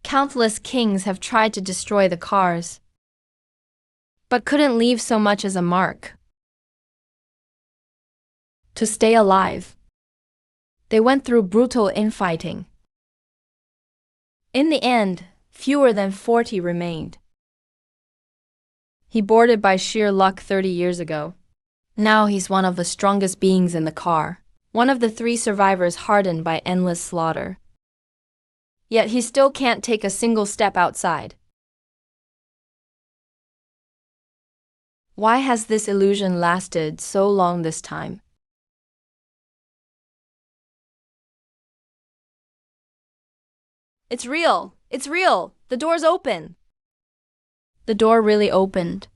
Countless kings have tried to destroy the cars, but couldn't leave so much as a mark. To stay alive, they went through brutal infighting. In the end, fewer than 40 remained. He boarded by sheer luck 30 years ago. Now he's one of the strongest beings in the car, one of the 3 survivors hardened by endless slaughter. Yet he still can't take a single step outside. Why has this illusion lasted so long this time? It's real! It's real! The door's open! The door really opened.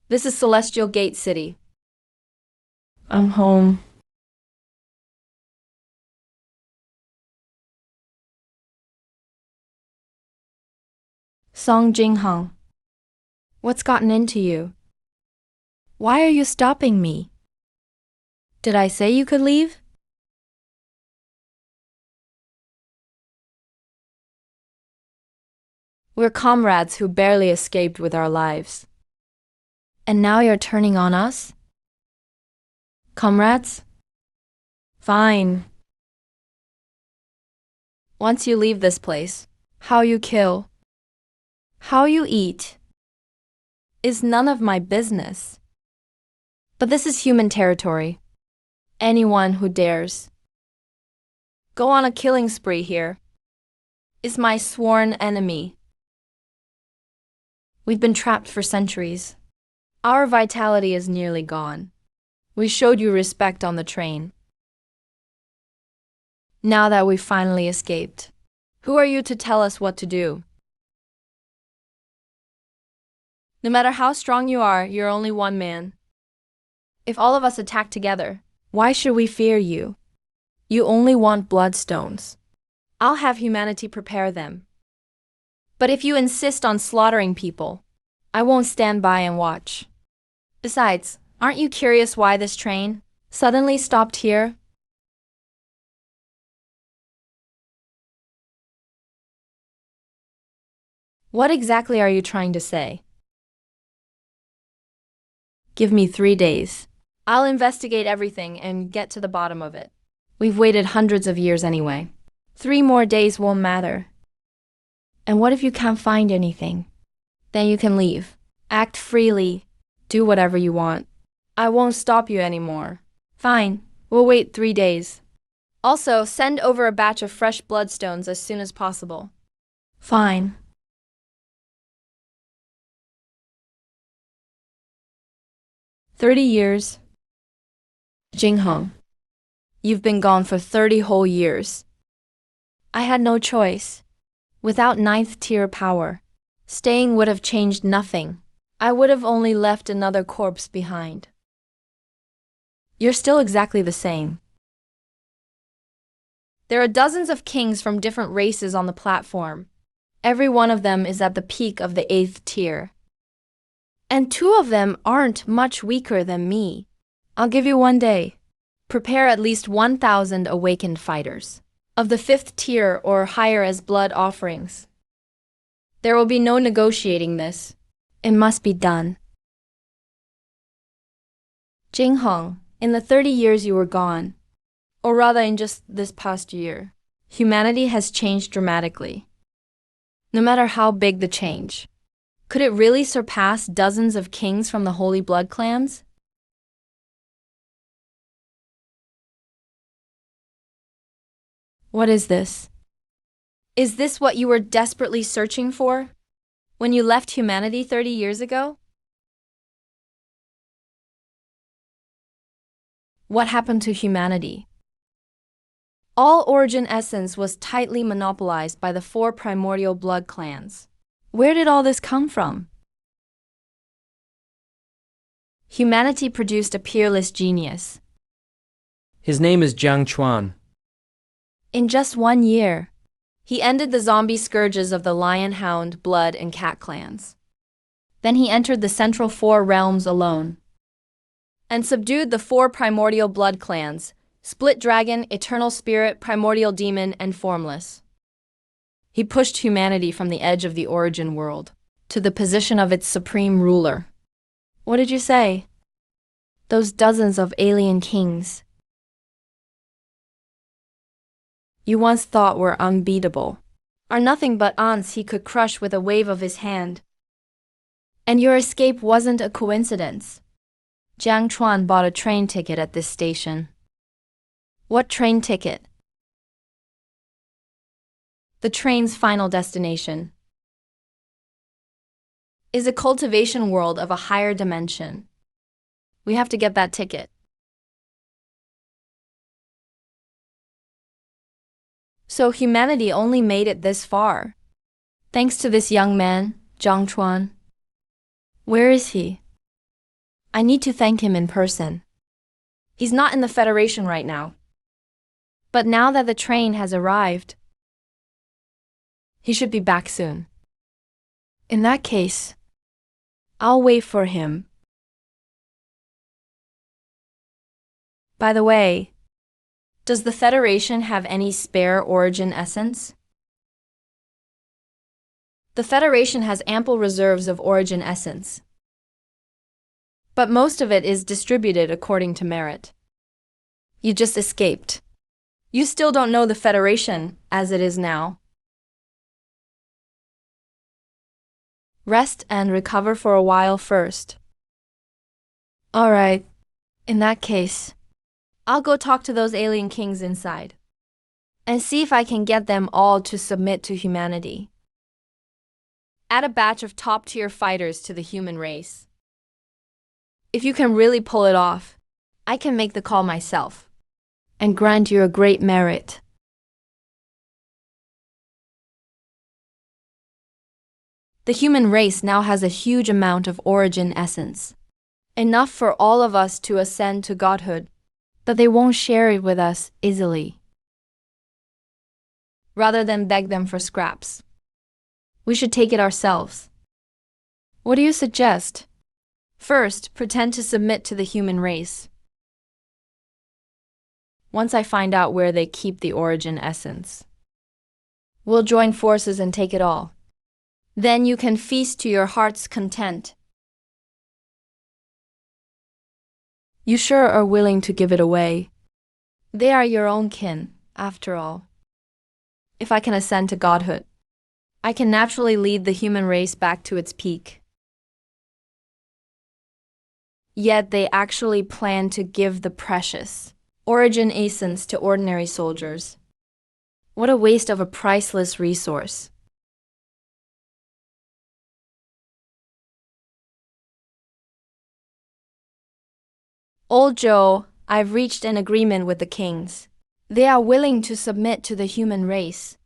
This is Celestial Gate City. I'm home. Song Jinghong. What's gotten into you? Why are you stopping me? Did I say you could leave? We're comrades who barely escaped with our lives. And now you're turning on us? Comrades? Fine. Once you leave this place, how you kill, how you eat, is none of my business. But this is human territory. Anyone who dares go on a killing spree here is my sworn enemy. We've been trapped for centuries. Our vitality is nearly gone. We showed you respect on the train. Now that we've finally escaped, who are you to tell us what to do? No matter how strong you are, you're only one man. If all of us attack together, why should we fear you? You only want bloodstones. I'll have humanity prepare them. But if you insist on slaughtering people, I won't stand by and watch. Besides, aren't you curious why this train suddenly stopped here? What exactly are you trying to say? Give me 3 days. I'll investigate everything and get to the bottom of it. We've waited hundreds of years anyway. 3 more days won't matter. And what if you can't find anything? Then you can leave. Act freely. Do whatever you want. I won't stop you anymore. Fine, we'll wait 3 days. Also, send over a batch of fresh bloodstones as soon as possible. Fine. "30 years. Jinghong, you've been gone for 30 whole years. I had no choice. Without 9th tier power, staying would have changed nothing. I would have only left another corpse behind. You're still exactly the same. There are dozens of kings from different races on the platform. Every one of them is at the peak of the 8th tier. And 2 of them aren't much weaker than me. I'll give you 1 day. Prepare at least 1,000 awakened fighters of the 5th tier or higher as blood offerings. There will be no negotiating this. It must be done. Jinghong, in the 30 years you were gone, or rather in just this past year, humanity has changed dramatically. No matter how big the change, could it really surpass dozens of kings from the Holy Blood clans? What is this? Is this what you were desperately searching for when you left humanity 30 years ago? What happened to humanity? All origin essence was tightly monopolized by the 4 primordial blood clans. Where did all this come from? Humanity produced a peerless genius. His name is Jiang Chuan. In just 1 year, he ended the zombie scourges of the lion, hound, blood, and cat clans. Then he entered the central 4 realms alone and subdued the 4 primordial blood clans: Split Dragon, Eternal Spirit, Primordial Demon, and Formless. He pushed humanity from the edge of the origin world to the position of its supreme ruler. What did you say? Those dozens of alien kings you once thought were unbeatable are nothing but ants he could crush with a wave of his hand. And your escape wasn't a coincidence. Jiang Chuan bought a train ticket at this station. What train ticket? The train's final destination is a cultivation world of a higher dimension. We have to get that ticket. So humanity only made it this far, thanks to this young man, Jiang Chuan. Where is he? I need to thank him in person. He's not in the Federation right now. But now that the train has arrived, he should be back soon. In that case, I'll wait for him. By the way, does the Federation have any spare origin essence? The Federation has ample reserves of origin essence, but most of it is distributed according to merit. You just escaped. You still don't know the Federation as it is now. Rest and recover for a while first. All right. In that case, I'll go talk to those alien kings inside and see if I can get them all to submit to humanity. Add a batch of top-tier fighters to the human race. If you can really pull it off, I can make the call myself and grant you a great merit. The human race now has a huge amount of origin essence, enough for all of us to ascend to godhood, but they won't share it with us easily. Rather than beg them for scraps, we should take it ourselves. What do you suggest? First, pretend to submit to the human race. Once I find out where they keep the origin essence, we'll join forces and take it all. Then you can feast to your heart's content. You sure are willing to give it away? They are your own kin, after all. If I can ascend to godhood, I can naturally lead the human race back to its peak. Yet they actually plan to give the precious origin essence to ordinary soldiers. What a waste of a priceless resource. Old Joe, I've reached an agreement with the kings. They are willing to submit to the human race.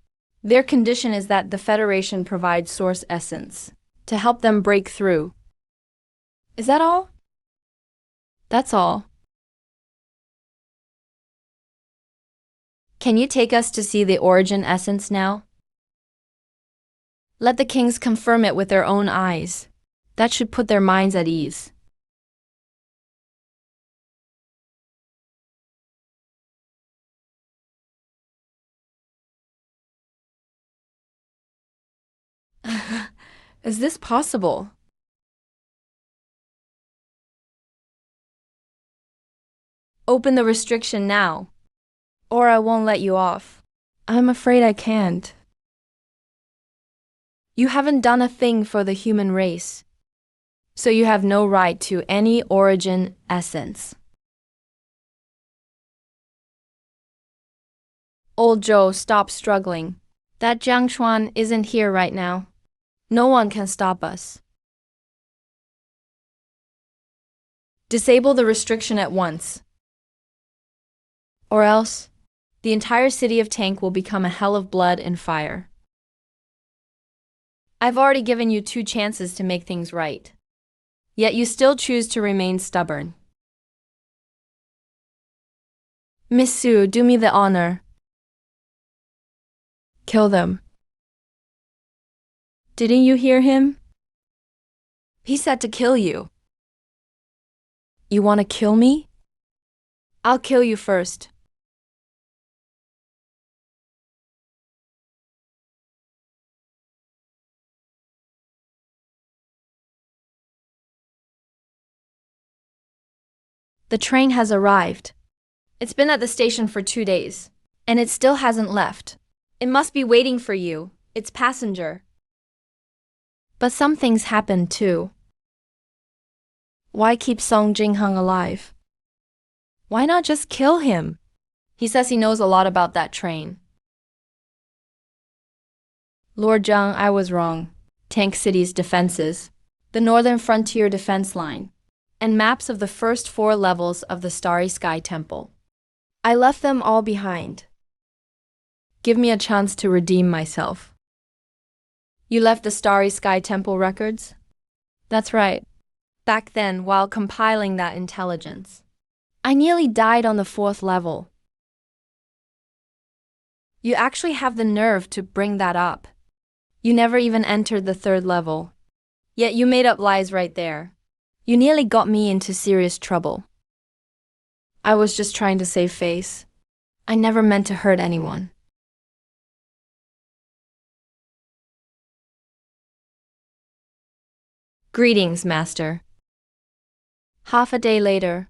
Their condition is that the Federation provides source essence to help them break through. Is that all? That's all. Can you take us to see the origin essence now? Let the kings confirm it with their own eyes. That should put their minds at ease. Is this possible? Open the restriction now, or I won't let you off. I'm afraid I can't. You haven't done a thing for the human race, so you have no right to any origin essence. Old Joe, stop struggling. That Jiang Chuan isn't here right now. No one can stop us. Disable the restriction at once, or else the entire city of Tank will become a hell of blood and fire. I've already given you 2 chances to make things right, yet you still choose to remain stubborn. Miss Sue, do me the honor. Kill them. Didn't you hear him? He said to kill you. You want to kill me? I'll kill you first. The train has arrived. It's been at the station for 2 days, and it still hasn't left. It must be waiting for you, its passenger. But some things happened too. Why keep Song Jingheng alive? Why not just kill him? He says he knows a lot about that train. Lord Zhang, I was wrong. Tank City's defenses, the northern frontier defense line, and maps of the first 4 levels of the Starry Sky Temple. I left them all behind. Give me a chance to redeem myself. You left the Starry Sky Temple records? That's right. Back then, while compiling that intelligence, I nearly died on the 4th level. You actually have the nerve to bring that up. You never even entered the 3rd level. Yet you made up lies right there. You nearly got me into serious trouble. I was just trying to save face. I never meant to hurt anyone. Greetings, Master. Half a day later,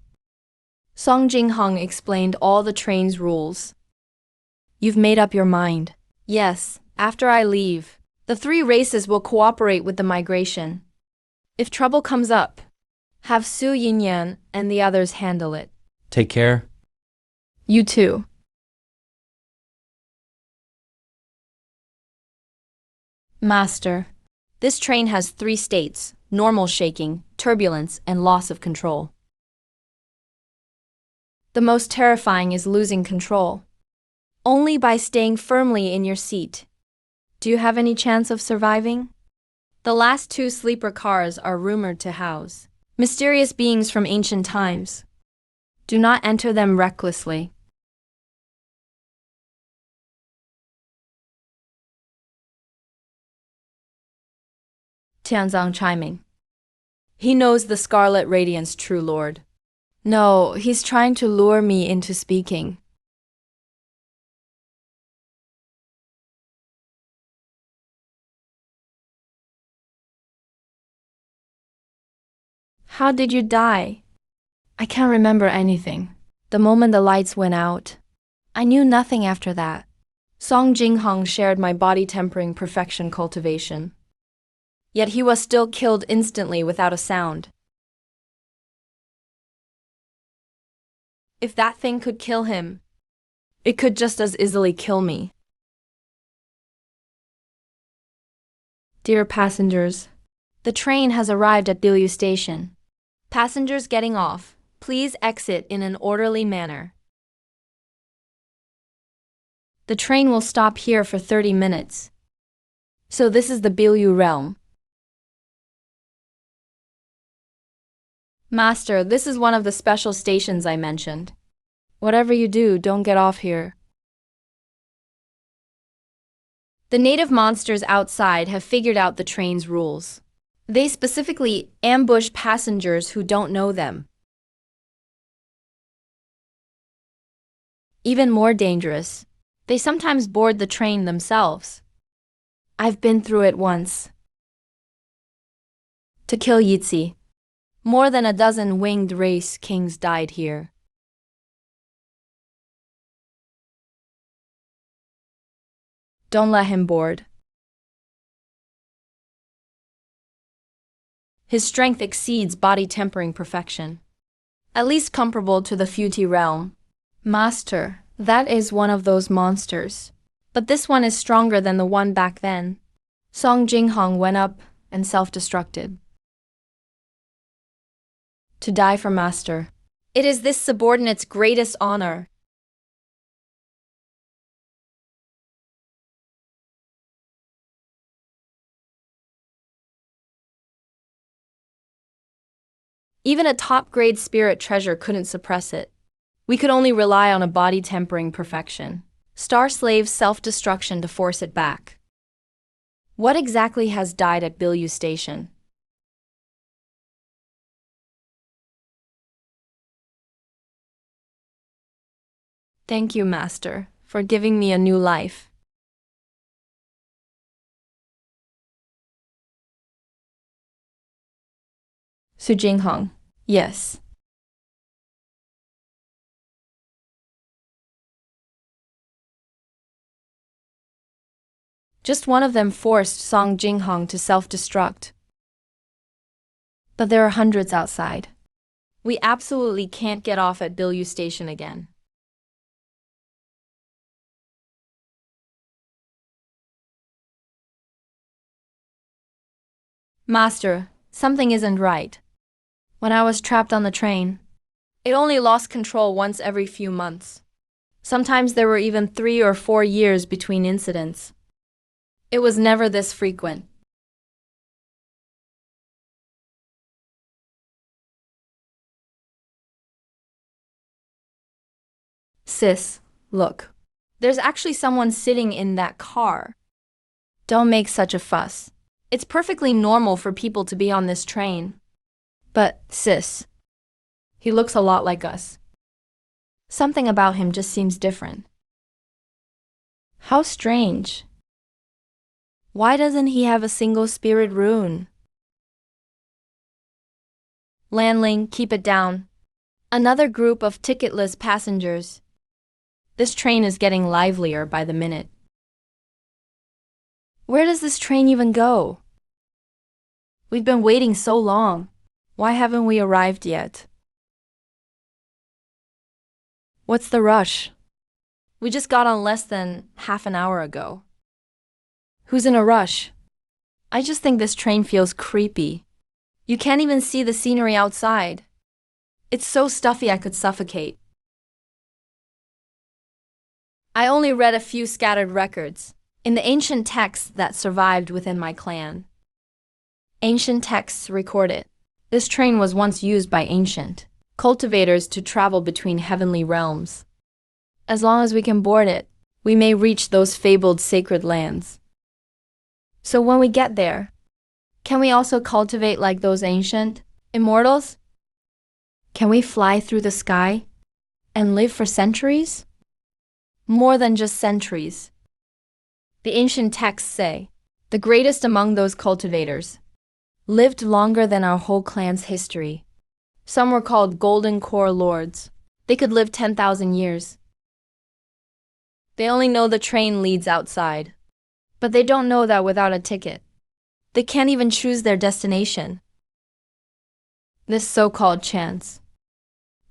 Song Jinghong explained all the train's rules. You've made up your mind. Yes, after I leave, the 3 races will cooperate with the migration. If trouble comes up, have Su Yinyan and the others handle it. Take care. You too. Master, this train has 3 states: normal shaking, turbulence, and loss of control. The most terrifying is losing control. Only by staying firmly in your seat. Do you have any chance of surviving? The last 2 sleeper cars are rumored to house mysterious beings from ancient times. Do not enter them recklessly. Tianzang chiming. He knows the Scarlet Radiance, true lord. No, he's trying to lure me into speaking. How did you die? I can't remember anything. The moment the lights went out, I knew nothing after that. Song Jinghong shared my body tempering perfection cultivation. Yet he was still killed instantly without a sound. If that thing could kill him, it could just as easily kill me. Dear passengers, the train has arrived at Bilu Station. Passengers getting off, please exit in an orderly manner. The train will stop here for 30 minutes. So this is the Bilu realm. Master, this is one of the special stations I mentioned. Whatever you do, don't get off here. The native monsters outside have figured out the train's rules. They specifically ambush passengers who don't know them. Even more dangerous, they sometimes board the train themselves. I've been through it once. To kill Yitzi, more than a dozen winged race kings died here. Don't let him board. His strength exceeds body tempering perfection. At least comparable to the Futi realm. Master, that is one of those monsters. But this one is stronger than the one back then. Song Jinghong went up and self-destructed. To die for Master. It is this subordinate's greatest honor. Even a top-grade spirit treasure couldn't suppress it. We could only rely on a body-tempering perfection. Star Slave's self-destruction to force it back. What exactly has died at Bilu Station? Thank you, Master, for giving me a new life. Su Jinghong. Yes. Just one of them forced Song Jinghong to self-destruct. But there are hundreds outside. We absolutely can't get off at Bilu Station again. Master, something isn't right. when I was trapped on the train. It only lost control once every few months. Sometimes there were even 3 or 4 years between incidents. It was never this frequent. Sis, look. There's actually someone sitting in that car. Don't make such a fuss. It's perfectly normal for people to be on this train. But, sis, he looks a lot like us. Something about him just seems different. How strange. Why doesn't he have a single spirit rune? Landling, keep it down. Another group of ticketless passengers. This train is getting livelier by the minute. Where does this train even go? We've been waiting so long. Why haven't we arrived yet? What's the rush? We just got on less than half an hour ago. Who's in a rush? I just think this train feels creepy. You can't even see the scenery outside. It's so stuffy I could suffocate. I only read a few scattered records in the ancient texts that survived within my clan. Ancient texts record it. This train was once used by ancient cultivators to travel between heavenly realms. As long as we can board it, we may reach those fabled sacred lands. So when we get there, can we also cultivate like those ancient immortals? Can we fly through the sky and live for centuries? More than just centuries. The ancient texts say, the greatest among those cultivators lived longer than our whole clan's history. Some were called Golden Core Lords. They could live 10,000 years. They only know the train leads outside. But they don't know that without a ticket, they can't even choose their destination. This so-called chance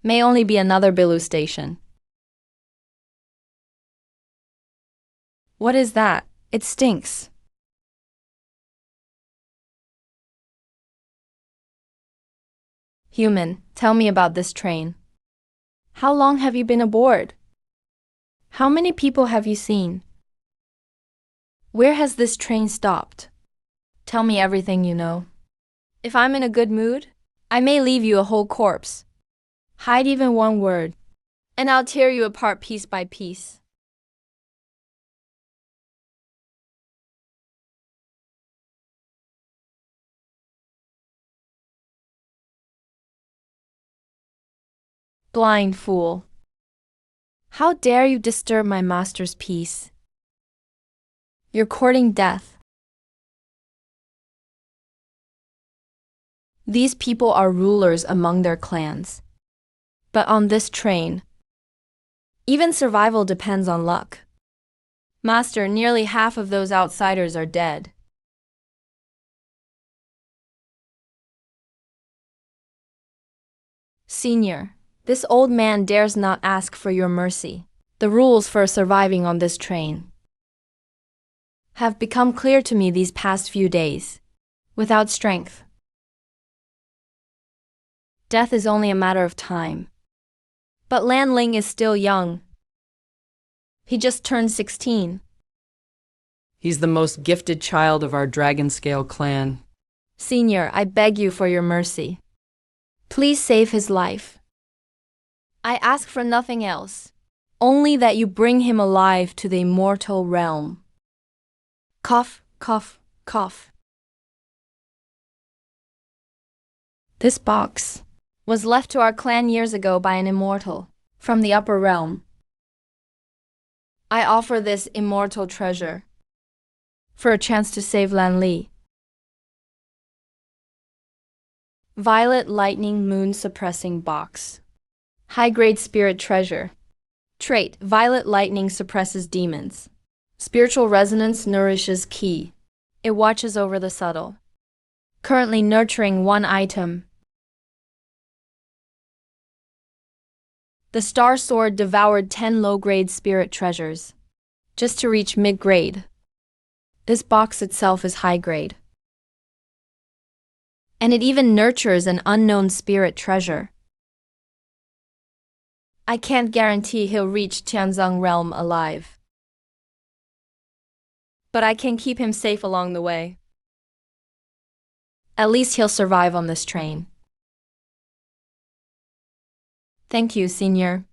may only be another Bilu station. What is that? It stinks. Human, tell me about this train. How long have you been aboard? How many people have you seen? Where has this train stopped? Tell me everything you know. If I'm in a good mood, I may leave you a whole corpse. Hide even one word, and I'll tear you apart piece by piece. Blind fool. How dare you disturb my master's peace? You're courting death. These people are rulers among their clans. But on this train, even survival depends on luck. Master, nearly half of those outsiders are dead. Senior, this old man dares not ask for your mercy. The rules for surviving on this train have become clear to me these past few days. Without strength, death is only a matter of time. But Lan Ling is still young. He just turned 16. He's the most gifted child of our dragon scale clan. Senior, I beg you for your mercy. Please save his life. I ask for nothing else, only that you bring him alive to the immortal realm. Cough, cough, cough. This box was left to our clan years ago by an immortal from the upper realm. I offer this immortal treasure for a chance to save Lan Li. Violet Lightning Moon Suppressing Box. High-grade spirit treasure. Trait: Violet Lightning suppresses demons. Spiritual resonance nourishes Ki. It watches over the subtle. Currently nurturing 1 item. The Star Sword devoured 10 low-grade spirit treasures, just to reach mid-grade. This box itself is high-grade. And it even nurtures an unknown spirit treasure. I can't guarantee he'll reach Tianzong realm alive. But I can keep him safe along the way. At least he'll survive on this train. Thank you, Senior.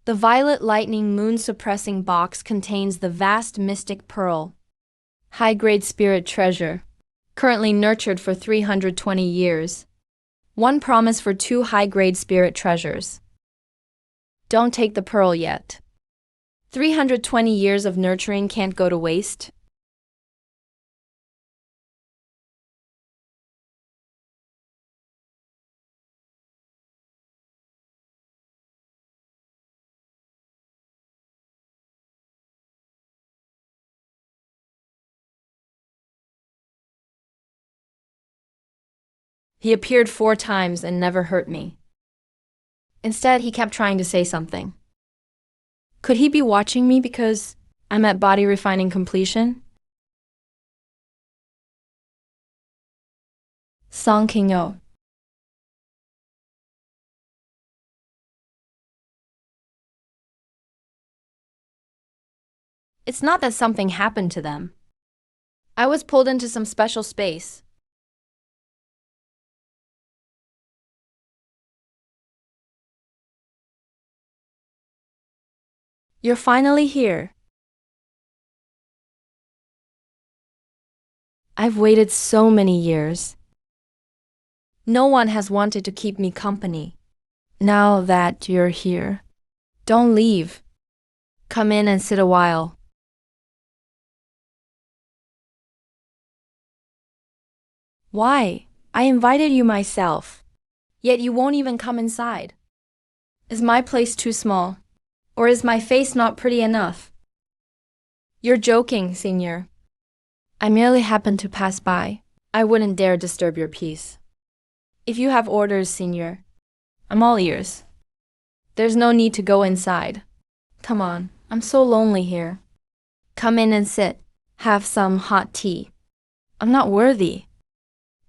The violet lightning moon-suppressing box contains the vast mystic pearl, high-grade spirit treasure, currently nurtured for 320 years. One promise for 2 high-grade spirit treasures. Don't take the pearl yet. 320 years of nurturing can't go to waste. He appeared 4 times and never hurt me. Instead, he kept trying to say something. Could he be watching me because I'm at body refining completion? Song King-o. It's not that something happened to them. I was pulled into some special space. You're finally here. I've waited so many years. No one has wanted to keep me company. Now that you're here, don't leave. Come in and sit a while. Why? I invited you myself. Yet you won't even come inside. Is my place too small? Or is my face not pretty enough? You're joking, Senior. I merely happened to pass by. I wouldn't dare disturb your peace. If you have orders, Senior, I'm all ears. There's no need to go inside. Come on, I'm so lonely here. Come in and sit. Have some hot tea. I'm not worthy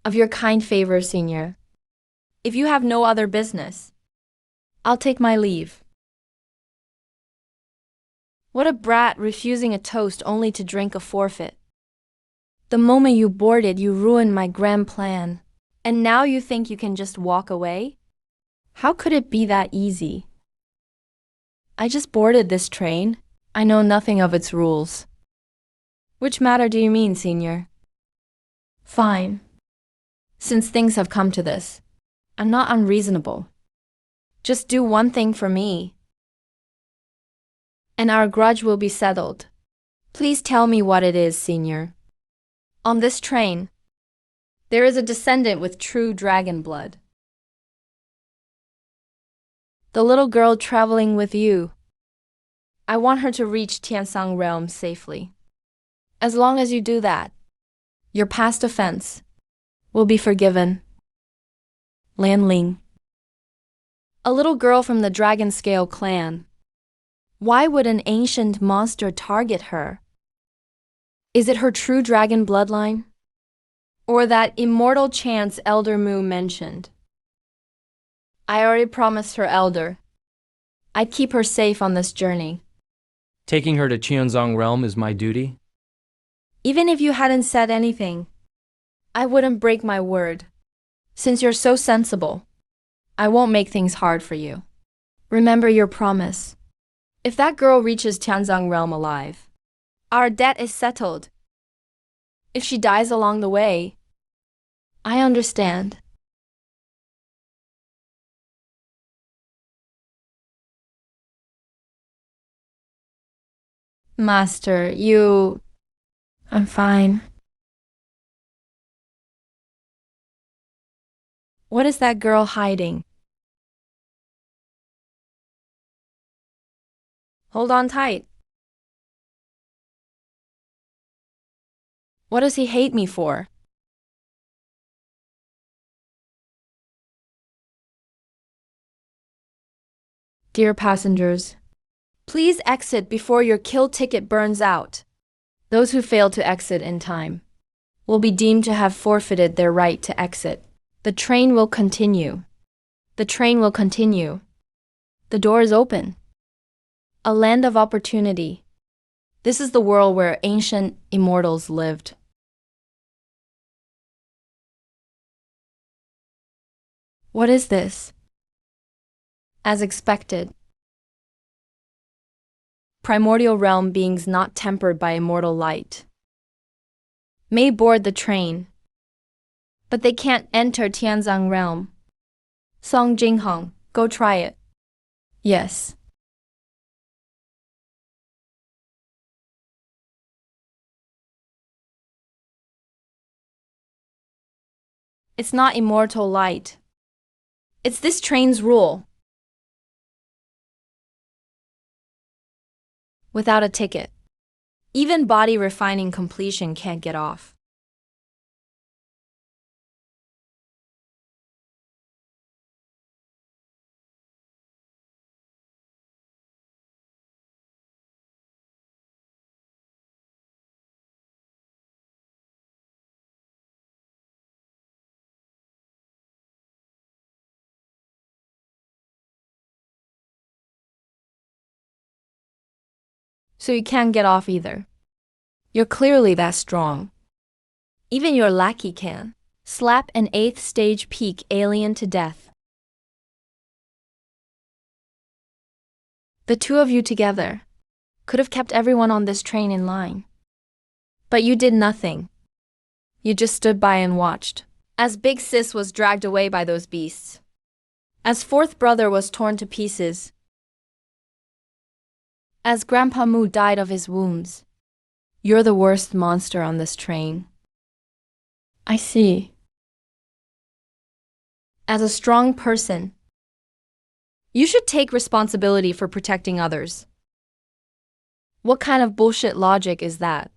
of your kind favor, Senior. If you have no other business, I'll take my leave. What a brat, refusing a toast only to drink a forfeit. The moment you boarded, you ruined my grand plan. And now you think you can just walk away? How could it be that easy? I just boarded this train. I know nothing of its rules. Which matter do you mean, Senior? Fine. Since things have come to this, I'm not unreasonable. Just do one thing for me, and our grudge will be settled. Please tell me what it is, Senior. On this train, there is a descendant with true dragon blood. The little girl traveling with you. I want her to reach Tiansang realm safely. As long as you do that, your past offense will be forgiven. Lan Ling. A little girl from the Dragon Scale clan. Why would an ancient monster target her? Is it her true dragon bloodline? Or that immortal chance Elder Mu mentioned? I already promised her elder I'd keep her safe on this journey. Taking her to Qianzong realm is my duty? Even if you hadn't said anything, I wouldn't break my word. Since you're so sensible, I won't make things hard for you. Remember your promise. If that girl reaches Tianzong realm alive, our debt is settled. If she dies along the way, I understand. Master, I'm fine. What is that girl hiding? Hold on tight. What does he hate me for? Dear passengers, please exit before your kill ticket burns out. Those who fail to exit in time will be deemed to have forfeited their right to exit. The train will continue. The train will continue. The door is open. A land of opportunity. This is the world where ancient immortals lived. What is this? As expected. Primordial realm beings not tempered by immortal light may board the train, but they can't enter Tianzang realm. Song Jinghong, go try it. Yes. It's not immortal light. It's this train's rule. Without a ticket, even body refining completion can't get off. So you can't get off either. You're clearly that strong. Even your lackey can slap an 8th stage peak alien to death. The two of you together could have kept everyone on this train in line. But you did nothing. You just stood by and watched as Big Sis was dragged away by those beasts. As fourth brother was torn to pieces. As Grandpa Mu died of his wounds. You're the worst monster on this train. I see. As a strong person, you should take responsibility for protecting others. What kind of bullshit logic is that?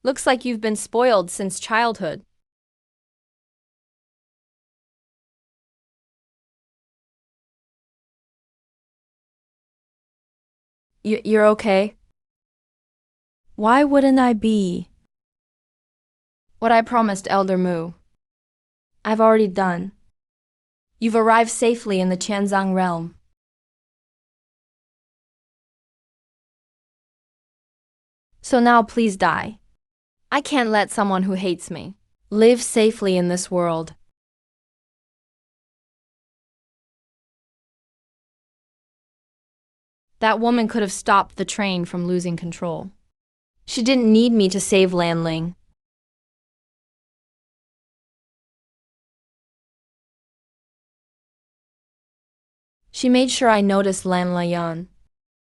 Looks like you've been spoiled since childhood. You're okay? Why wouldn't I be? What I promised Elder Mu, I've already done. You've arrived safely in the Tianzang realm. So now please die. I can't let someone who hates me live safely in this world. That woman could have stopped the train from losing control. She didn't need me to save Lan Ling. She made sure I noticed Lan Layan,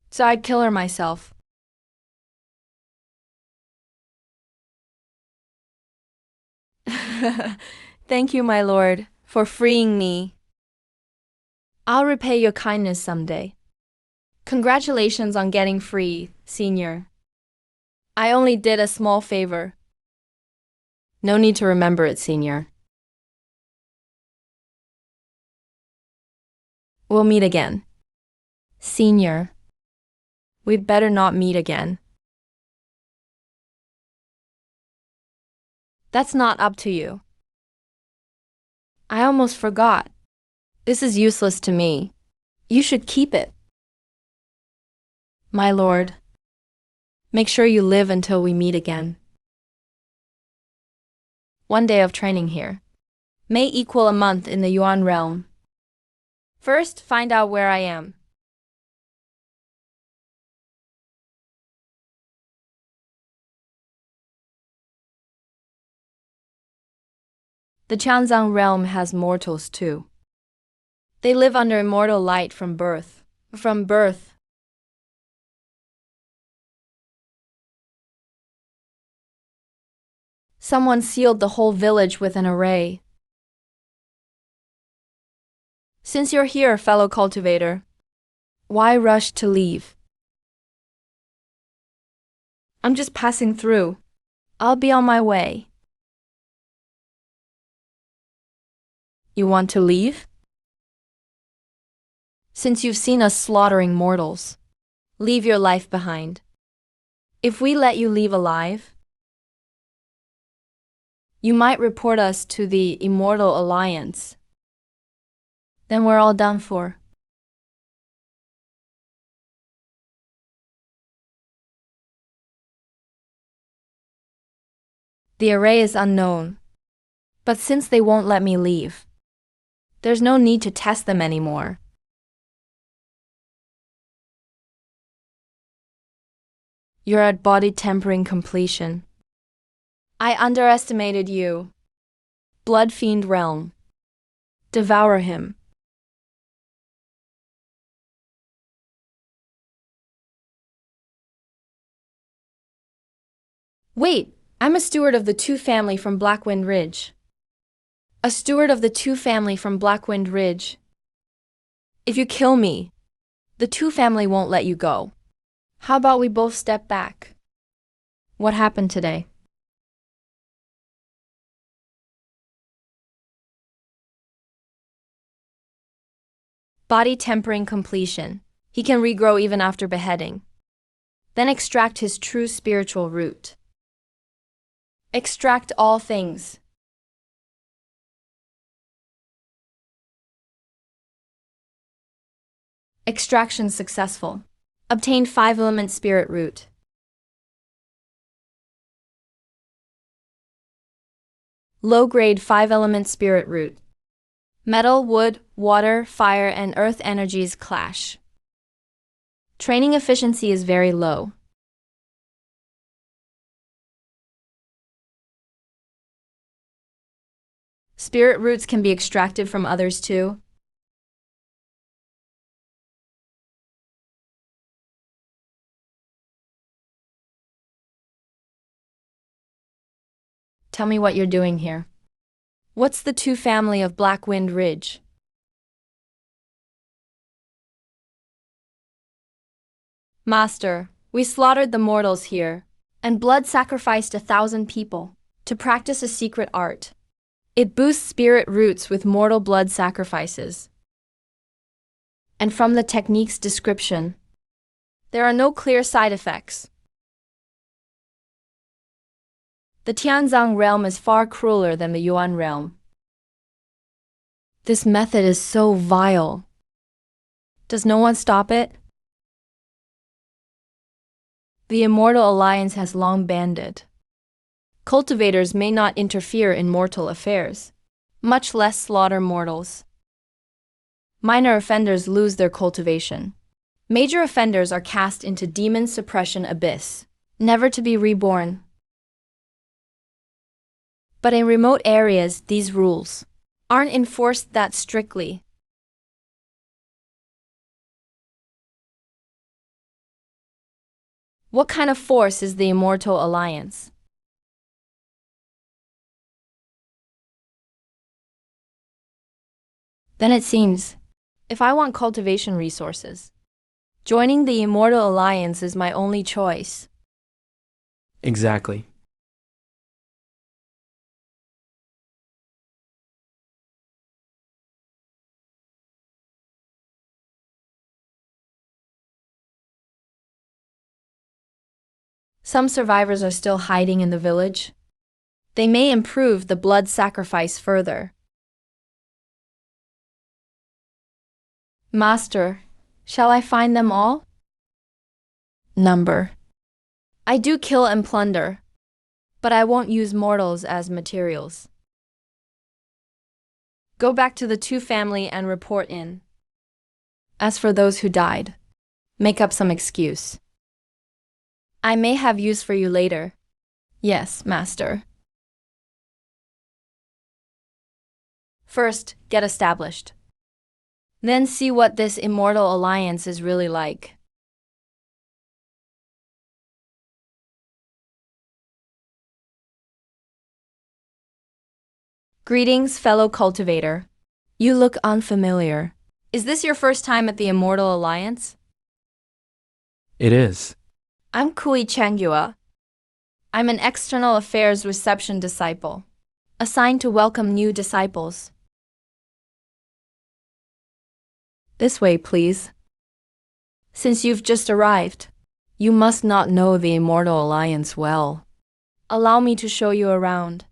so I'd kill her myself. Thank you, my lord, for freeing me. I'll repay your kindness someday. Congratulations on getting free, senior. I only did a small favor. No need to remember it, senior. We'll meet again. Senior, we'd better not meet again. That's not up to you. I almost forgot. This is useless to me. You should keep it. My lord, make sure you live until we meet again. One day of training here may equal a month in the Yuan realm. First, find out where I am. The Tianzang realm has mortals too. They live under immortal light from birth. Someone sealed the whole village with an array. Since you're here, fellow cultivator, why rush to leave? I'm just passing through. I'll be on my way. You want to leave? Since you've seen us slaughtering mortals, leave your life behind. If we let you leave alive, you might report us to the Immortal Alliance. Then we're all done for. The array is unknown, but since they won't let me leave, there's no need to test them anymore. You're at body tempering completion. I underestimated you. Blood Fiend Realm. Devour him. Wait, I'm a steward of the Two family from Blackwind Ridge. A steward of the Two family from Blackwind Ridge. If you kill me, the Two family won't let you go. How about we both step back? What happened today? Body tempering completion. He can regrow even after beheading. Then extract his true spiritual root. Extract all things. Extraction successful. Obtained 5-element spirit root. Low-grade 5-element spirit root. Metal, wood, water, fire, and earth energies clash. Training efficiency is very low. Spirit roots can be extracted from others too. Tell me what you're doing here. What's the Two family of Blackwind Ridge? Master, we slaughtered the mortals here, and blood sacrificed 1,000 people to practice a secret art. It boosts spirit roots with mortal blood sacrifices. And from the technique's description, there are no clear side effects. The Tianzang realm is far crueler than the Yuan realm. This method is so vile. Does no one stop it? The Immortal Alliance has long banned it. Cultivators may not interfere in mortal affairs, much less slaughter mortals. Minor offenders lose their cultivation. Major offenders are cast into demon suppression abyss, never to be reborn. But in remote areas, these rules aren't enforced that strictly. What kind of force is the Immortal Alliance? Then it seems, if I want cultivation resources, joining the Immortal Alliance is my only choice. Exactly. Some survivors are still hiding in the village. They may improve the blood sacrifice further. Master, shall I find them all? Number. I do kill and plunder, but I won't use mortals as materials. Go back to the Two family and report in. As for those who died, make up some excuse. I may have use for you later. Yes, Master. First, get established. Then see what this Immortal Alliance is really like. Greetings, fellow cultivator. You look unfamiliar. Is this your first time at the Immortal Alliance? It is. I'm Kui Changyua. I'm an External Affairs Reception Disciple, assigned to welcome new disciples. This way, please. Since you've just arrived, You must not know the Immortal Alliance well. Allow me to show you around.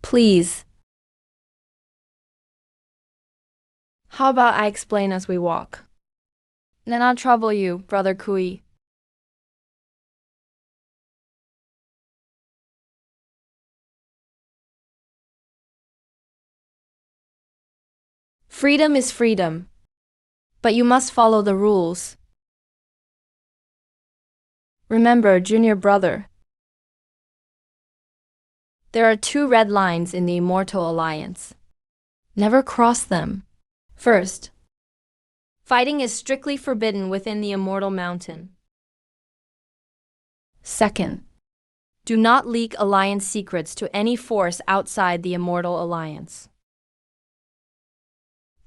Please. How about I explain as we walk? Then I'll trouble you, Brother Kui. Freedom is freedom, but you must follow the rules. Remember, junior brother. There are 2 red lines in the Immortal Alliance. Never cross them. First, fighting is strictly forbidden within the Immortal Mountain. Second, do not leak Alliance secrets to any force outside the Immortal Alliance.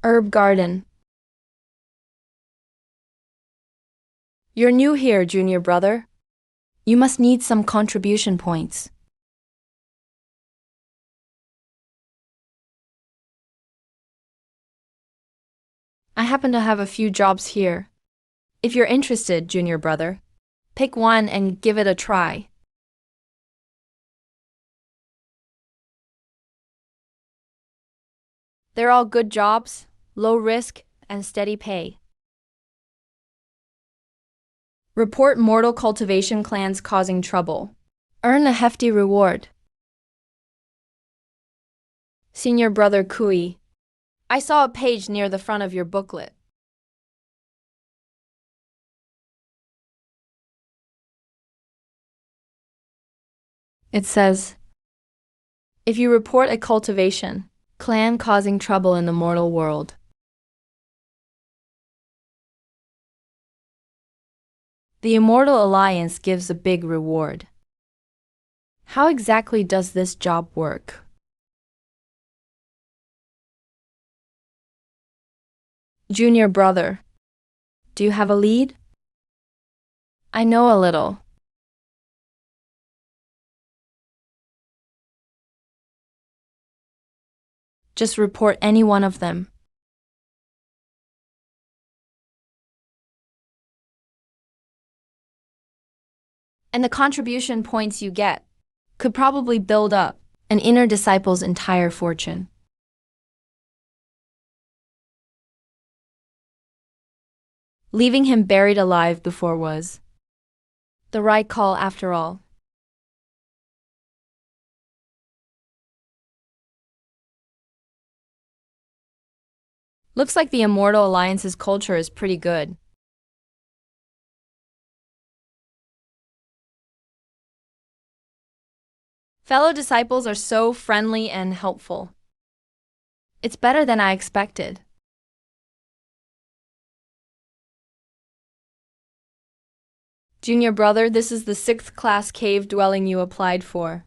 Herb Garden. You're new here, junior brother. You must need some contribution points. I happen to have a few jobs here. If you're interested, junior brother, pick one and give it a try. They're all good jobs, low risk, and steady pay. Report mortal cultivation clans causing trouble. Earn a hefty reward. Senior Brother Kui, I saw a page near the front of your booklet. It says, if you report a cultivation clan causing trouble in the mortal world, the Immortal Alliance gives a big reward. How exactly does this job work? Junior brother, do you have a lead? I know a little. Just report any one of them. And the contribution points you get could probably build up an inner disciple's entire fortune. Leaving him buried alive before was the right call after all. Looks like the Immortal Alliance's culture is pretty good. Fellow disciples are so friendly and helpful. It's better than I expected. Junior brother, this is the 6th class cave dwelling you applied for.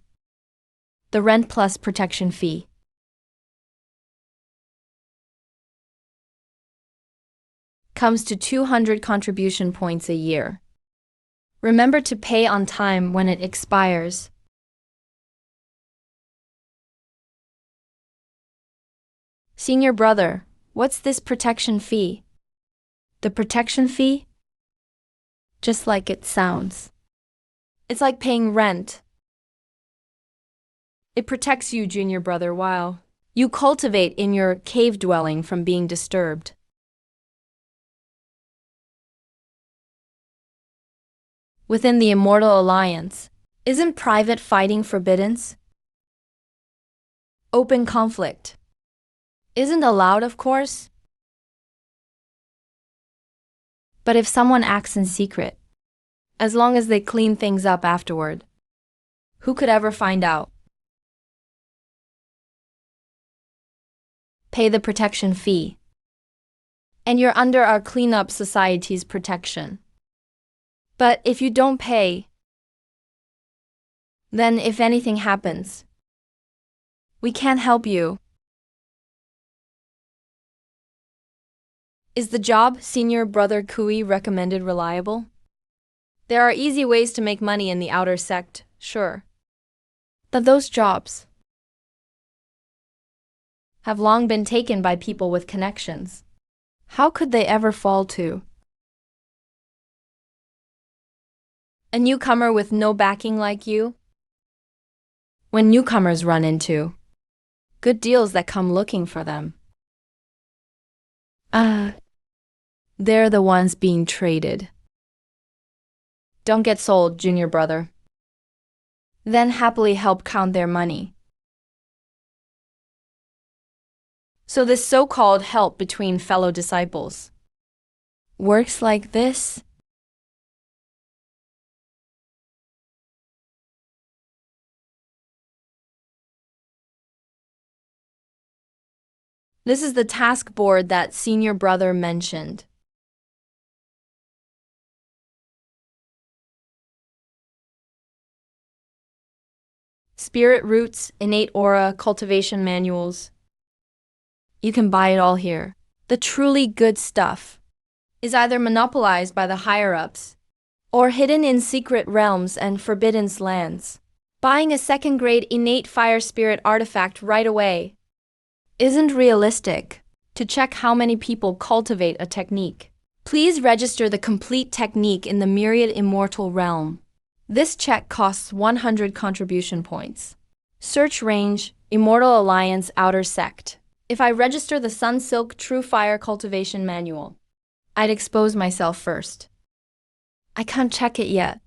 The rent plus protection fee. Comes to 200 contribution points a year. Remember to pay on time when it expires. Senior brother, what's this protection fee? The protection fee? Just like it sounds. It's like paying rent. It protects you, junior brother, while you cultivate in your cave dwelling from being disturbed. Within the Immortal Alliance, isn't private fighting forbidden? Open conflict isn't allowed, of course. But if someone acts in secret, as long as they clean things up afterward, who could ever find out? Pay the protection fee, and you're under our cleanup society's protection. But if you don't pay, then if anything happens, we can't help you. Is the job Senior Brother Kui recommended reliable? There are easy ways to make money in the outer sect, sure. But those jobs have long been taken by people with connections. How could they ever fall to A newcomer with no backing like you? When newcomers run into good deals that come looking for them, they're the ones being traded. Don't get sold, junior brother. Then happily help count their money. So this so-called help between fellow disciples works like this? This is the task board that senior brother mentioned. Spirit roots, innate aura, cultivation manuals. You can buy it all here. The truly good stuff is either monopolized by the higher-ups or hidden in secret realms and forbidden lands. Buying a second-grade innate fire spirit artifact right away isn't realistic. To check how many people cultivate a technique, please register the complete technique in the Myriad Immortal realm. This check costs 100 contribution points. Search range, Immortal Alliance Outer Sect. If I register the Sunsilk True Fire Cultivation Manual, I'd expose myself first. I can't check it yet.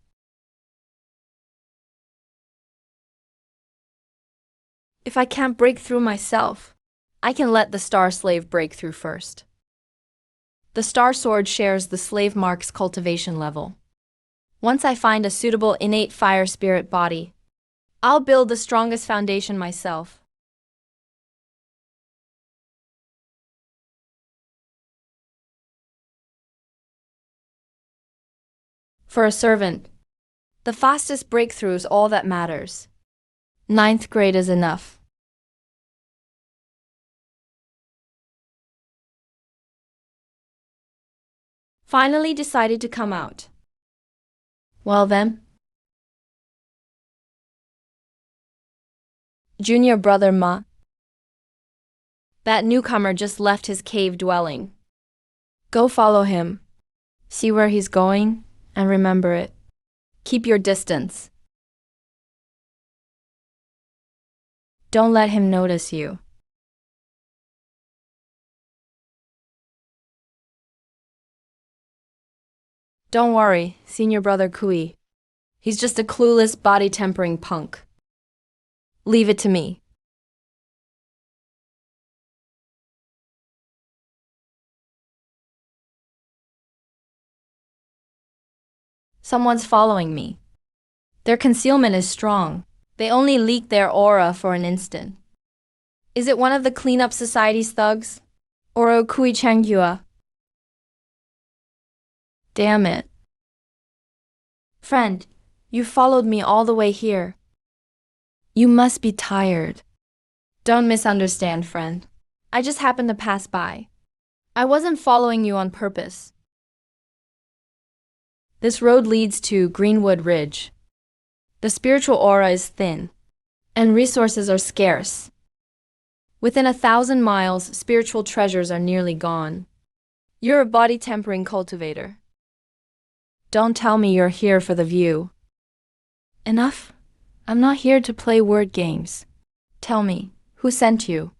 If I can't break through myself, I can let the Star Slave break through first. The Star Sword shares the Slave Mark's cultivation level. Once I find a suitable innate fire spirit body, I'll build the strongest foundation myself. For a servant, the fastest breakthrough is all that matters. 9th grade is enough. Finally decided to come out. Well then, junior brother Ma, that newcomer just left his cave dwelling. Go follow him, see where he's going, and remember it. Keep your distance. Don't let him notice you. Don't worry, senior brother Kui. He's just a clueless body-tempering punk. Leave it to me. Someone's following me. Their concealment is strong. They only leak their aura for an instant. Is it one of the Cleanup Society's thugs? Or a Kui Changyua? Damn it. Friend, you followed me all the way here. You must be tired. Don't misunderstand, friend. I just happened to pass by. I wasn't following you on purpose. This road leads to Greenwood Ridge. The spiritual aura is thin, and resources are scarce. Within 1,000 miles, spiritual treasures are nearly gone. You're a body-tempering cultivator. Don't tell me you're here for the view. Enough? I'm not here to play word games. Tell me, who sent you?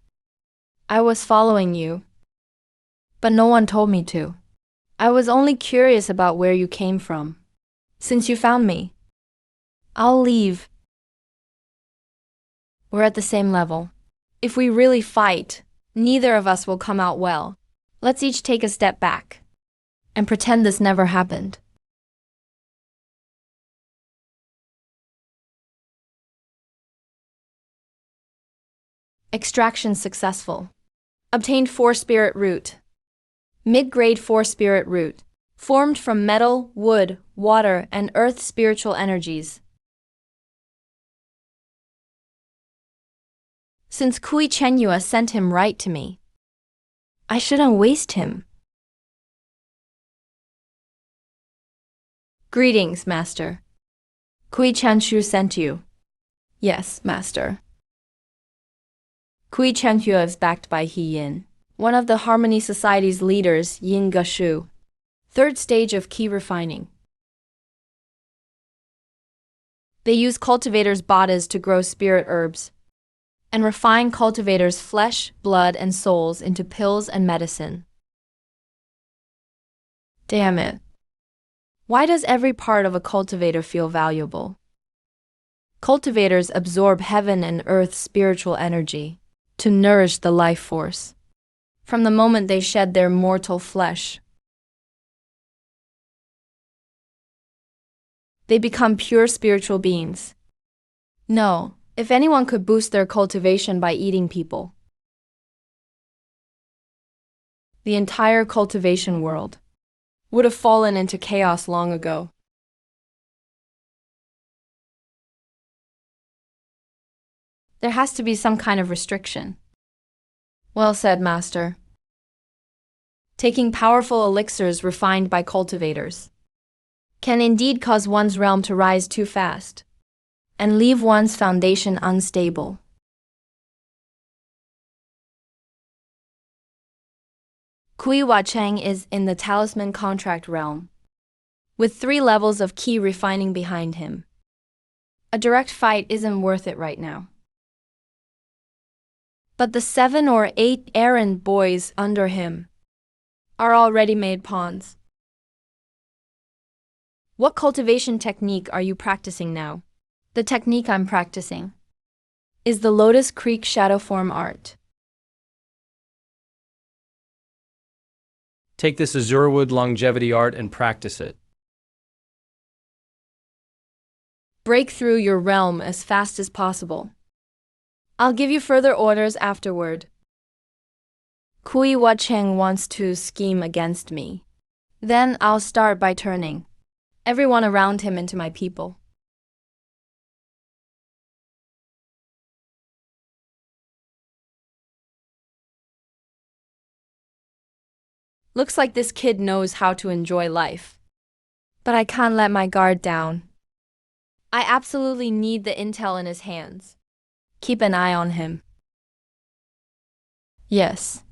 I was following you, but no one told me to. I was only curious about where you came from. Since you found me, I'll leave. We're at the same level. If we really fight, neither of us will come out well. Let's each take a step back and pretend this never happened. Extraction successful. Obtained 4 spirit root. Mid-grade 4 spirit root. Formed from metal, wood, water, and earth spiritual energies. Since Kui Chenyua sent him right to me, I shouldn't waste him. Greetings, Master. Kui Chanshu sent you. Yes, Master. Kui Chenyua is backed by He Yin, one of the Harmony Society's leaders, Yin Gashu. 3rd stage of key refining. They use cultivators' bodies to grow spirit herbs, and refine cultivators' flesh, blood, and souls into pills and medicine. Damn it. Why does every part of a cultivator feel valuable? Cultivators absorb heaven and earth's spiritual energy to nourish the life force from the moment they shed their mortal flesh. They become pure spiritual beings. No, if anyone could boost their cultivation by eating people, the entire cultivation world would have fallen into chaos long ago. There has to be some kind of restriction. Well said, Master. Taking powerful elixirs refined by cultivators can indeed cause one's realm to rise too fast and leave one's foundation unstable. Kui Wa Cheng is in the talisman contract realm, with 3 levels of key refining behind him. A direct fight isn't worth it right now. But the 7 or 8 errand boys under him are already made pawns. What cultivation technique are you practicing now? The technique I'm practicing is the Lotus Creek Shadow Form art. Take this Azurwood longevity art and practice it. Break through your realm as fast as possible. I'll give you further orders afterward. Kui Wa Cheng wants to scheme against me. Then I'll start by turning everyone around him into my people. Looks like this kid knows how to enjoy life. But I can't let my guard down. I absolutely need the intel in his hands. Keep an eye on him. Yes.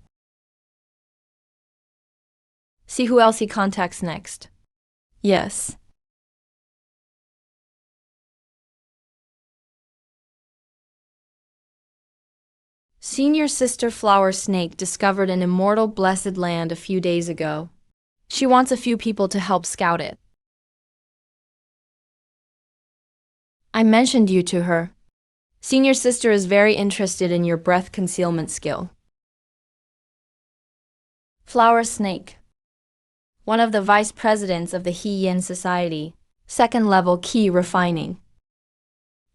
See who else he contacts next. Yes. Senior Sister Flower Snake discovered an immortal blessed land a few days ago. She wants a few people to help scout it. I mentioned you to her. Senior Sister is very interested in your breath concealment skill. Flower Snake, one of the vice presidents of the He Yin Society, 2nd level key refining.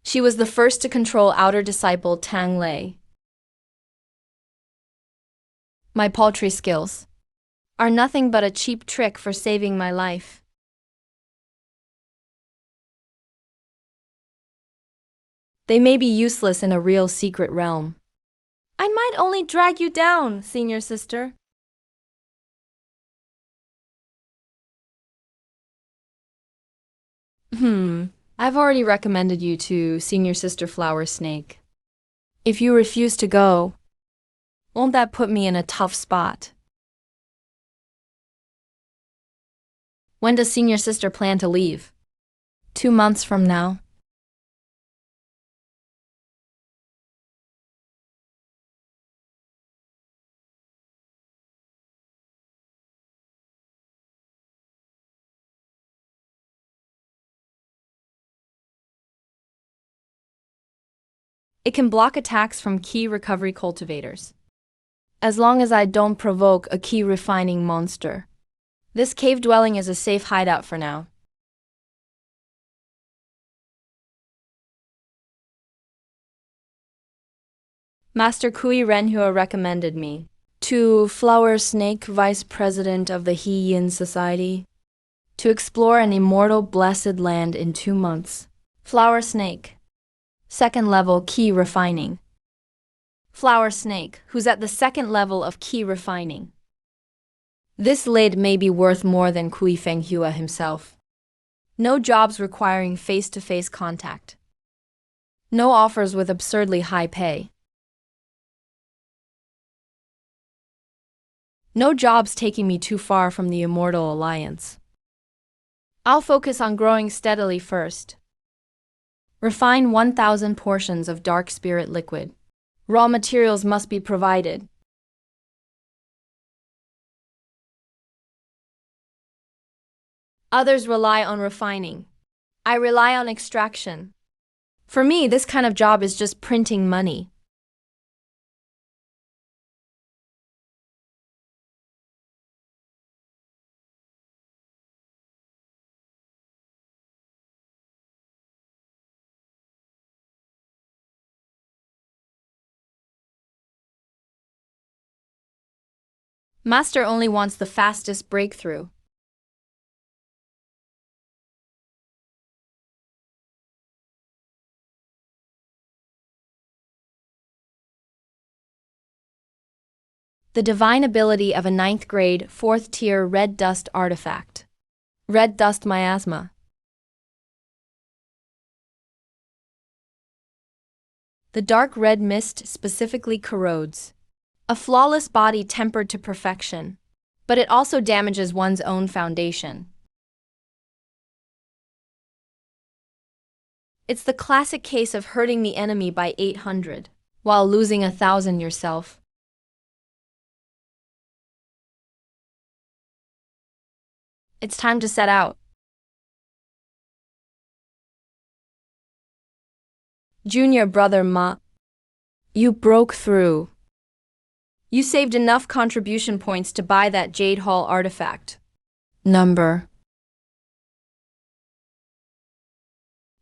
She was the first to control outer disciple Tang Lei. My paltry skills are nothing but a cheap trick for saving my life. They may be useless in a real secret realm. I might only drag you down, Senior Sister. I've already recommended you to Senior Sister Flower Snake. If you refuse to go, won't that put me in a tough spot? When does Senior Sister plan to leave? 2 months from now. It can block attacks from key recovery cultivators, as long as I don't provoke a key refining monster. This cave dwelling is a safe hideout for now. Master Kui Renhua recommended me to Flower Snake, Vice President of the He Yin Society, to explore an immortal blessed land in 2 months. Flower Snake, 2nd level key refining. Flower Snake, who's at the 2nd level of key refining. This lid may be worth more than Kui Fenghua himself. No jobs requiring face-to-face contact. No offers with absurdly high pay. No jobs taking me too far from the Immortal Alliance. I'll focus on growing steadily first. Refine 1,000 portions of dark spirit liquid. Raw materials must be provided. Others rely on refining. I rely on extraction. For me, this kind of job is just printing money. Master only wants the fastest breakthrough. The divine ability of a 9th grade, 4th tier red dust artifact. Red dust miasma. The dark red mist specifically corrodes. A flawless body tempered to perfection, but it also damages one's own foundation. It's the classic case of hurting the enemy by 800, while losing 1,000 yourself. It's time to set out. Junior brother Ma, you broke through. You saved enough contribution points to buy that Jade Hall artifact. Number.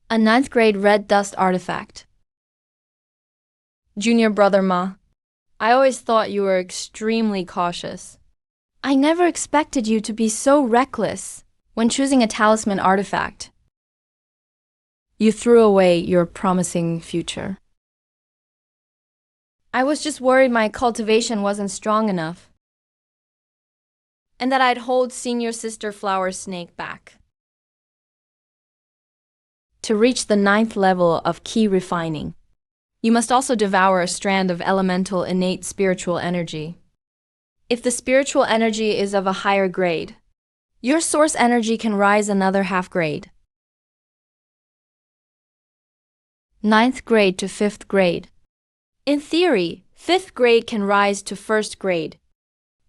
A 9th grade red dust artifact. Junior brother Ma, I always thought you were extremely cautious. I never expected you to be so reckless when choosing a talisman artifact. You threw away your promising future. I was just worried my cultivation wasn't strong enough, and that I'd hold Senior Sister Flower Snake back. To reach the 9th level of key refining, you must also devour a strand of elemental innate spiritual energy. If the spiritual energy is of a higher grade, your source energy can rise another half grade. 9th grade to 5th grade. In theory, 5th grade can rise to 1st grade,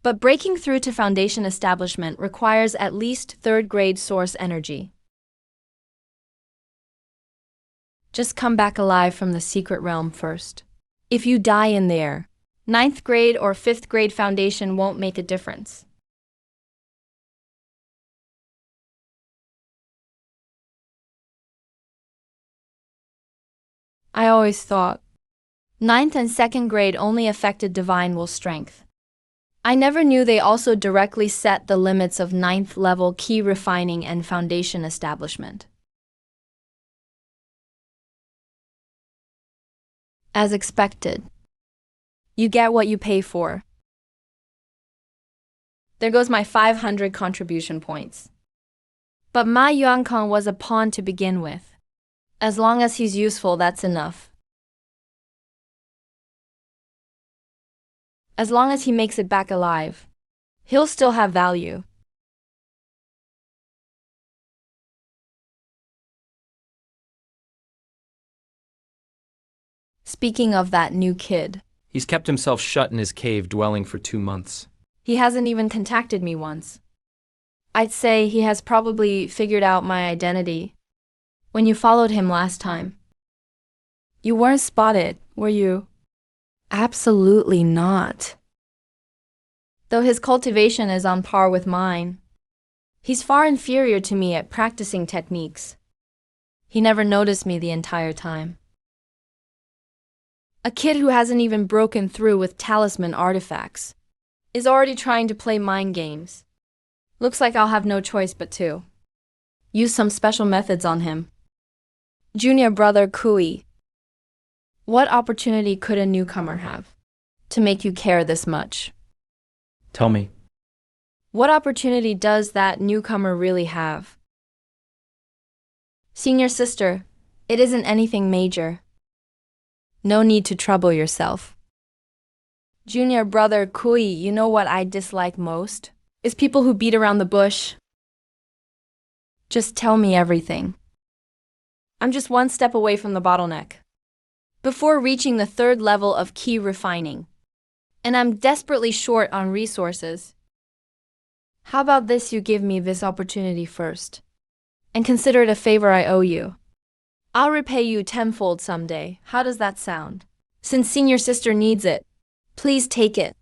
but breaking through to foundation establishment requires at least 3rd grade source energy. Just come back alive from the secret realm first. If you die in there, 9th grade or 5th grade foundation won't make a difference. I always thought 9th and 2nd grade only affected divine will strength. I never knew they also directly set the limits of 9th level key refining and foundation establishment. As expected, you get what you pay for. There goes my 500 contribution points. But Ma Yuankang was a pawn to begin with. As long as he's useful, that's enough. As long as he makes it back alive, he'll still have value. Speaking of that new kid, He's kept himself shut in his cave dwelling for 2 months. he hasn't even contacted me once. I'd say he has probably figured out my identity. When you followed him last time, you weren't spotted, were you? Absolutely not. Though his cultivation is on par with mine, he's far inferior to me at practicing techniques. He never noticed me the entire time. A kid who hasn't even broken through with talisman artifacts is already trying to play mind games. Looks like I'll have no choice but to use some special methods on him. Junior brother Kui, what opportunity could a newcomer have to make you care this much? Tell me. What opportunity does that newcomer really have? Senior sister, it isn't anything major. No need to trouble yourself. Junior brother Kui, you know what I dislike most? Is people who beat around the bush. Just tell me everything. I'm just one step away from the bottleneck. Before reaching the third level of key refining. And I'm desperately short on resources. How about this? You give me this opportunity first. And consider it a favor I owe you. I'll repay you tenfold someday. How does that sound? Since senior sister needs it, please take it.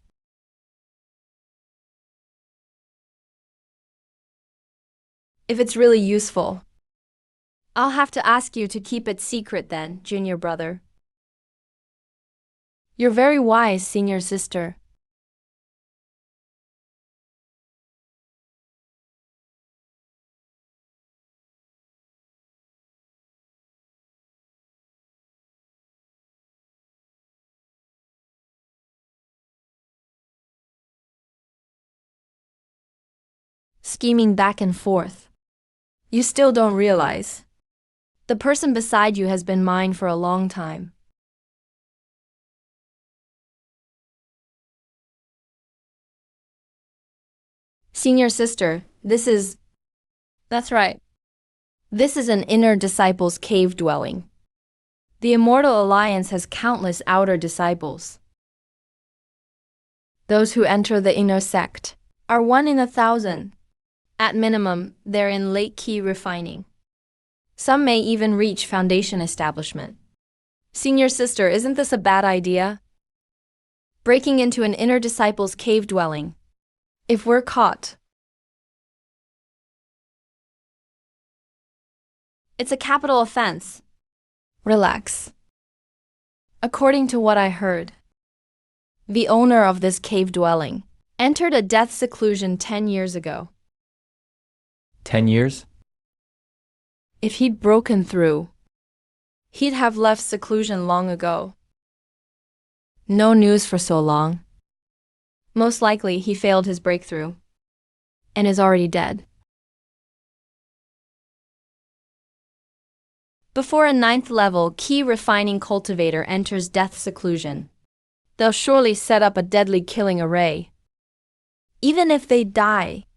If it's really useful. I'll have to ask you to keep it secret then, junior brother. You're very wise, senior sister. Scheming back and forth. You still don't realize. The person beside you has been mine for a long time. Senior sister, that's right. This is an inner disciples' cave dwelling. The Immortal Alliance has countless outer disciples. Those who enter the inner sect are 1 in 1,000. At minimum, they're in late key refining. Some may even reach foundation establishment. Senior sister, isn't this a bad idea? Breaking into an inner disciples' cave dwelling. If we're caught, it's a capital offense. Relax. According to what I heard, the owner of this cave dwelling entered a death seclusion 10 years ago. 10 years? If he'd broken through, he'd have left seclusion long ago. No news for so long. Most likely he failed his breakthrough and is already dead. Before a 9th level key refining cultivator enters death seclusion, they'll surely set up a deadly killing array. Even if they die,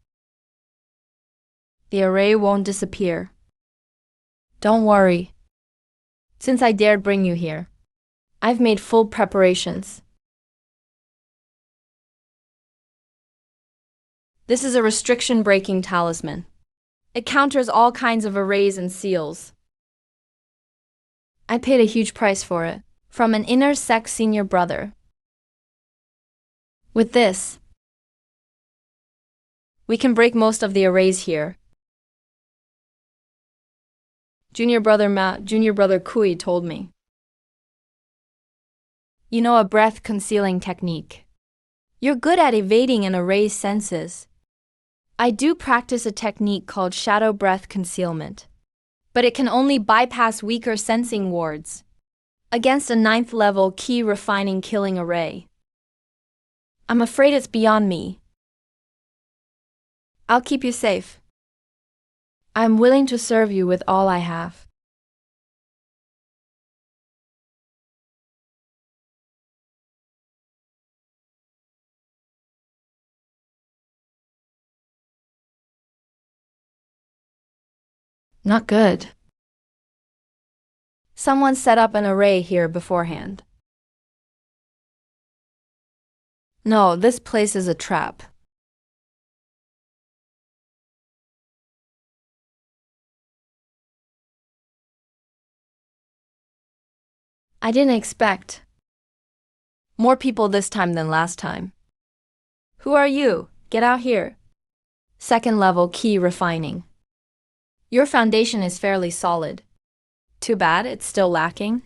the array won't disappear. Don't worry. Since I dared bring you here, I've made full preparations. This is a restriction-breaking talisman. It counters all kinds of arrays and seals. I paid a huge price for it, from an inner sect senior brother. With this, we can break most of the arrays here. Junior brother Kui told me. You know a breath-concealing technique. You're good at evading an array's senses. I do practice a technique called shadow breath concealment, but it can only bypass weaker sensing wards against a 9th level key refining killing array. I'm afraid it's beyond me. I'll keep you safe. I'm willing to serve you with all I have. Not good. Someone set up an array here beforehand. No, this place is a trap. I didn't expect more people this time than last time. Who are you? Get out here. 2nd level key refining. Your foundation is fairly solid. Too bad it's still lacking.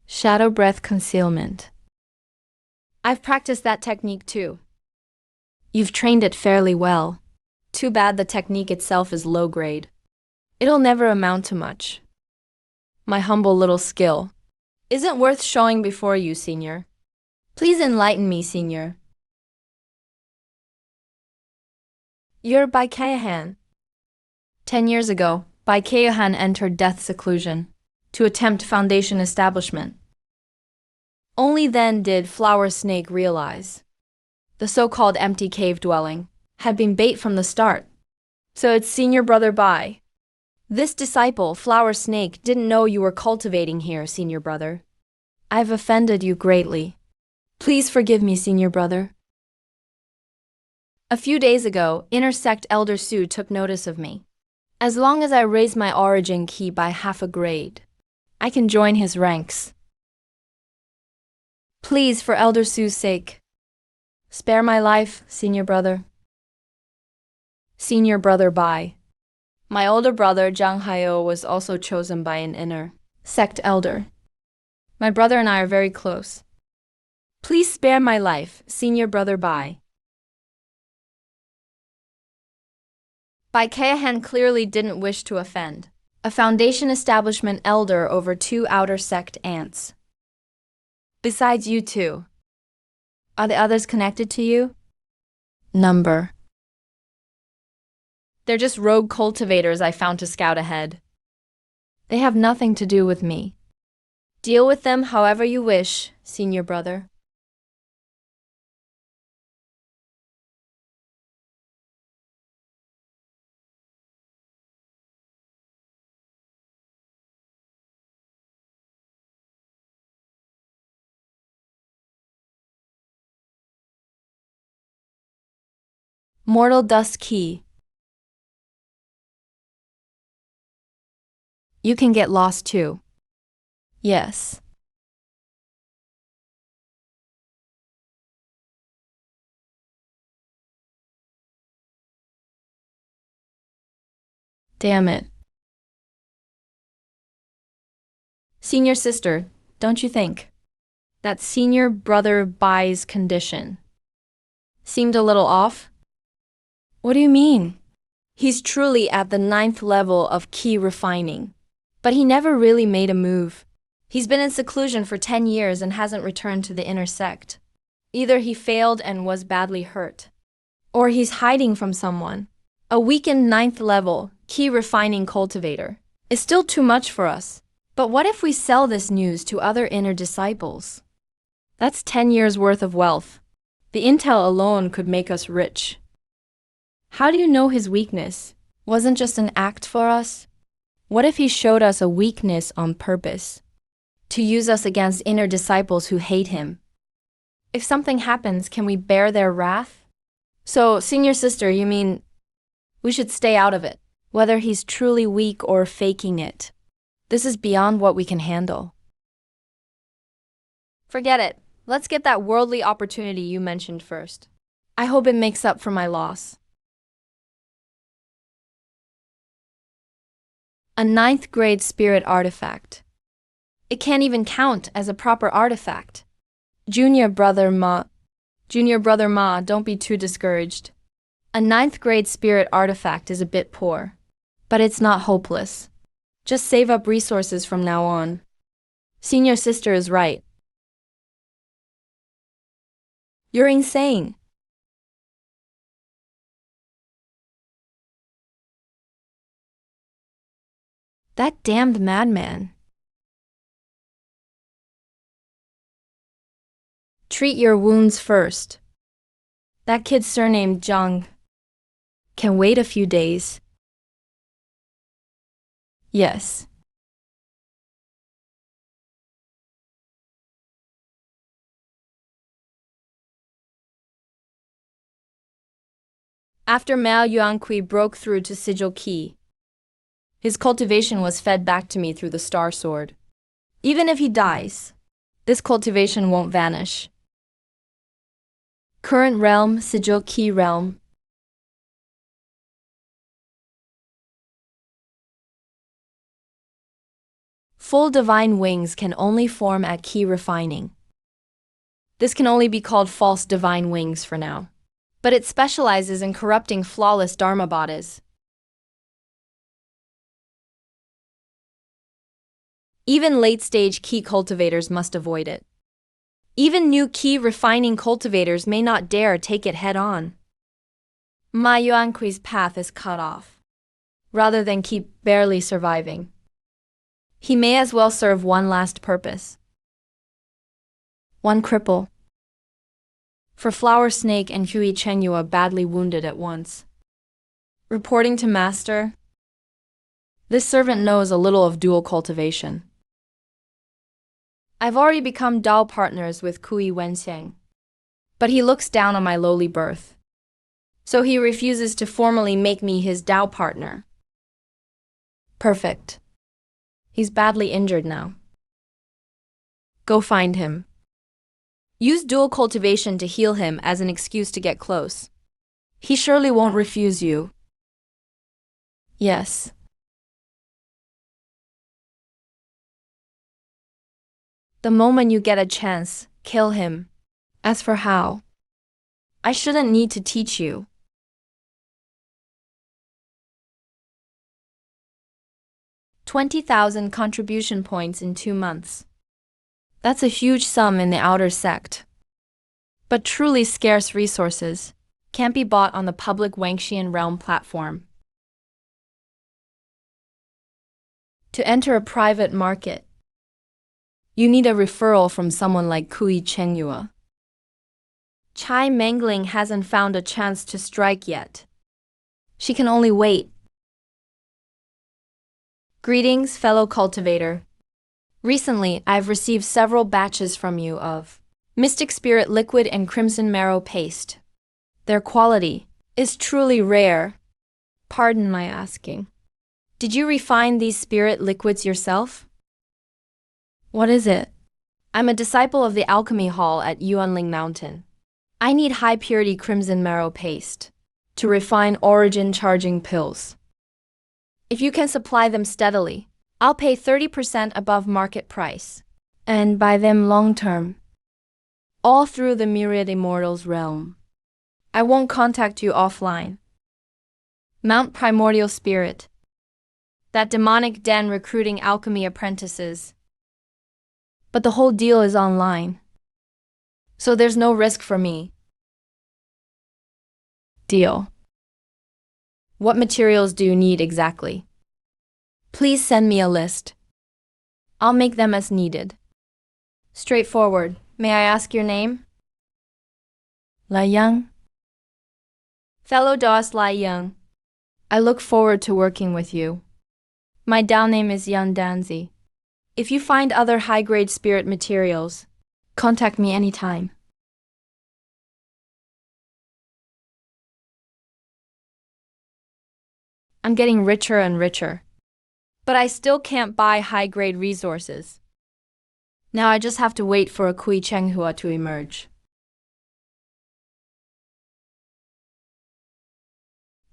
Shadow breath concealment. I've practiced that technique too. You've trained it fairly well. Too bad the technique itself is low grade. It'll never amount to much. My humble little skill isn't worth showing before you, senior. Please enlighten me, senior. You're Baikayahan. 10 years ago, Baikayahan entered death seclusion to attempt foundation establishment. Only then did Flower Snake realize the so-called empty cave dwelling had been bait from the start. So it's senior brother Bai. This disciple, Flower Snake, didn't know you were cultivating here, senior brother. I've offended you greatly. Please forgive me, senior brother. A few days ago, Intersect Elder Su took notice of me. As long as I raise my origin key by half a grade, I can join his ranks. Please, for Elder Su's sake, spare my life, senior brother. Senior brother Bai. My older brother Zhang Haiyou was also chosen by an inner sect elder. My brother and I are very close. Please spare my life, senior brother Bai. Bai Keihan clearly didn't wish to offend a Foundation establishment elder over 2 outer sect ants. Besides you two, are the others connected to you? Number. They're just rogue cultivators I found to scout ahead. They have nothing to do with me. Deal with them however you wish, senior brother. Mortal Dust Key. You can get lost too. Yes. Damn it. Senior sister, don't you think that senior brother Bai's condition seemed a little off? What do you mean? He's truly at the 9th level of key refining, but he never really made a move. He's been in seclusion for 10 years and hasn't returned to the inner sect. Either he failed and was badly hurt, or he's hiding from someone. A weakened 9th level key refining cultivator is still too much for us. But what if we sell this news to other inner disciples? That's 10 years worth of wealth. The intel alone could make us rich. How do you know his weakness wasn't just an act for us? What if he showed us a weakness on purpose, to use us against inner disciples who hate him? If something happens, can we bear their wrath? So, senior sister, you mean we should stay out of it, whether he's truly weak or faking it? This is beyond what we can handle. Forget it. Let's get that worldly opportunity you mentioned first. I hope it makes up for my loss. A 9th grade spirit artifact. It can't even count as a proper artifact. Junior brother Ma, don't be too discouraged. A 9th grade spirit artifact is a bit poor, but it's not hopeless. Just save up resources from now on. Senior sister is right. You're insane. That damned madman. Treat your wounds first. That kid's surname Zhang can wait a few days. Yes. After Mao Yuanqui broke through to Sigil Key, his cultivation was fed back to me through the Star Sword. Even if he dies, this cultivation won't vanish. Current realm, Sigil Key realm. Full divine wings can only form at key refining. This can only be called false divine wings for now, but it specializes in corrupting flawless Dharma bodies. Even late-stage key cultivators must avoid it. Even new key refining cultivators may not dare take it head-on. Ma Yuanqui's path is cut off, rather than keep barely surviving. He may as well serve one last purpose. One cripple. For Flower Snake and Hui Chenghua badly wounded at once. Reporting to Master. This servant knows a little of dual cultivation. I've already become Dao partners with Kui Wenxiang. But he looks down on my lowly birth. So he refuses to formally make me his Dao partner. Perfect. He's badly injured now. Go find him. Use dual cultivation to heal him as an excuse to get close. He surely won't refuse you. Yes. The moment you get a chance, kill him. As for how, I shouldn't need to teach you. $20,000 contribution points in 2 months. That's a huge sum in the outer sect. But truly scarce resources can't be bought on the public Wangxian realm platform. To enter a private market, you need a referral from someone like Kui Chenghua. Chai Mangling hasn't found a chance to strike yet. She can only wait. Greetings, fellow cultivator. Recently, I've received several batches from you of Mystic Spirit Liquid and Crimson Marrow Paste. Their quality is truly rare. Pardon my asking. Did you refine these spirit liquids yourself? What is it? I'm a disciple of the Alchemy Hall at Yuanling Mountain. I need high-purity crimson marrow paste to refine origin-charging pills. If you can supply them steadily, I'll pay 30% above market price, and buy them long-term, all through the Myriad Immortals realm. I won't contact you offline. Mount Primordial Spirit. That demonic den recruiting alchemy apprentices. But the whole deal is online, so there's no risk for me. Deal. What materials do you need exactly? Please send me a list. I'll make them as needed. Straightforward. May I ask your name? Lai Yang. Fellow Daoist Lai Yang, I look forward to working with you. My Dao name is Yan Danzi. If you find other high-grade spirit materials, contact me anytime. I'm getting richer and richer. But I still can't buy high-grade resources. Now I just have to wait for a Kui Chenghua to emerge.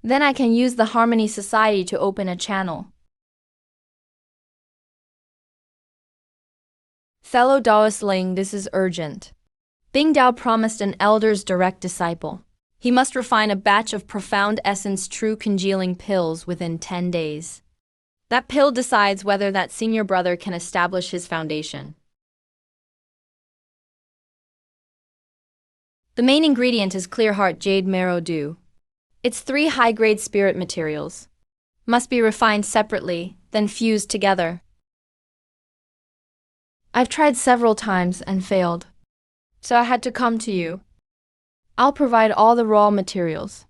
Then I can use the Harmony Society to open a channel. Fellow Daoist Ling, this is urgent. Bing Dao promised an elder's direct disciple. He must refine a batch of profound essence true congealing pills within 10 days. That pill decides whether that senior brother can establish his foundation. The main ingredient is Clearheart Jade Marrow Dew. It's 3 high-grade spirit materials. Must be refined separately, then fused together. I've tried several times and failed, so I had to come to you. I'll provide all the raw materials.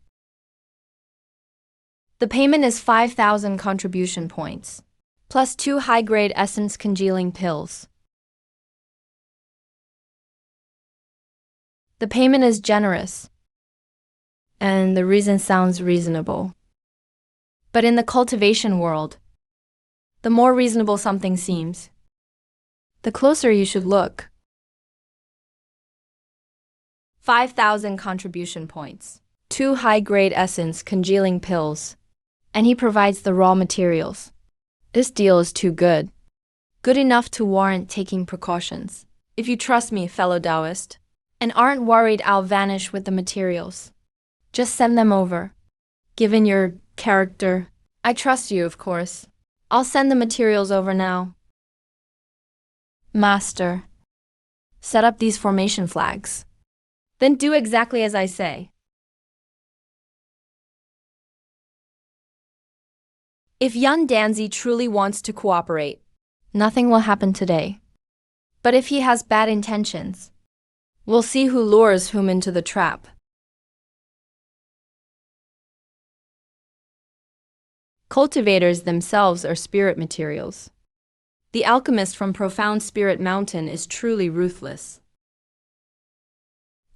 The payment is 5,000 contribution points, plus 2 high-grade essence congealing pills. The payment is generous, and the reason sounds reasonable. But in the cultivation world, the more reasonable something seems, the closer you should look. 5,000 contribution points, 2 high-grade essence congealing pills, and he provides the raw materials. This deal is too good. Good enough to warrant taking precautions. If you trust me, fellow Taoist, and aren't worried I'll vanish with the materials, just send them over. Given your character, I trust you, of course. I'll send the materials over now. Master, set up these formation flags. Then do exactly as I say. If Yan Danzi truly wants to cooperate, nothing will happen today. But if he has bad intentions, We'll see who lures whom into the trap. Cultivators themselves are spirit materials. The alchemist from Profound Spirit Mountain is truly ruthless.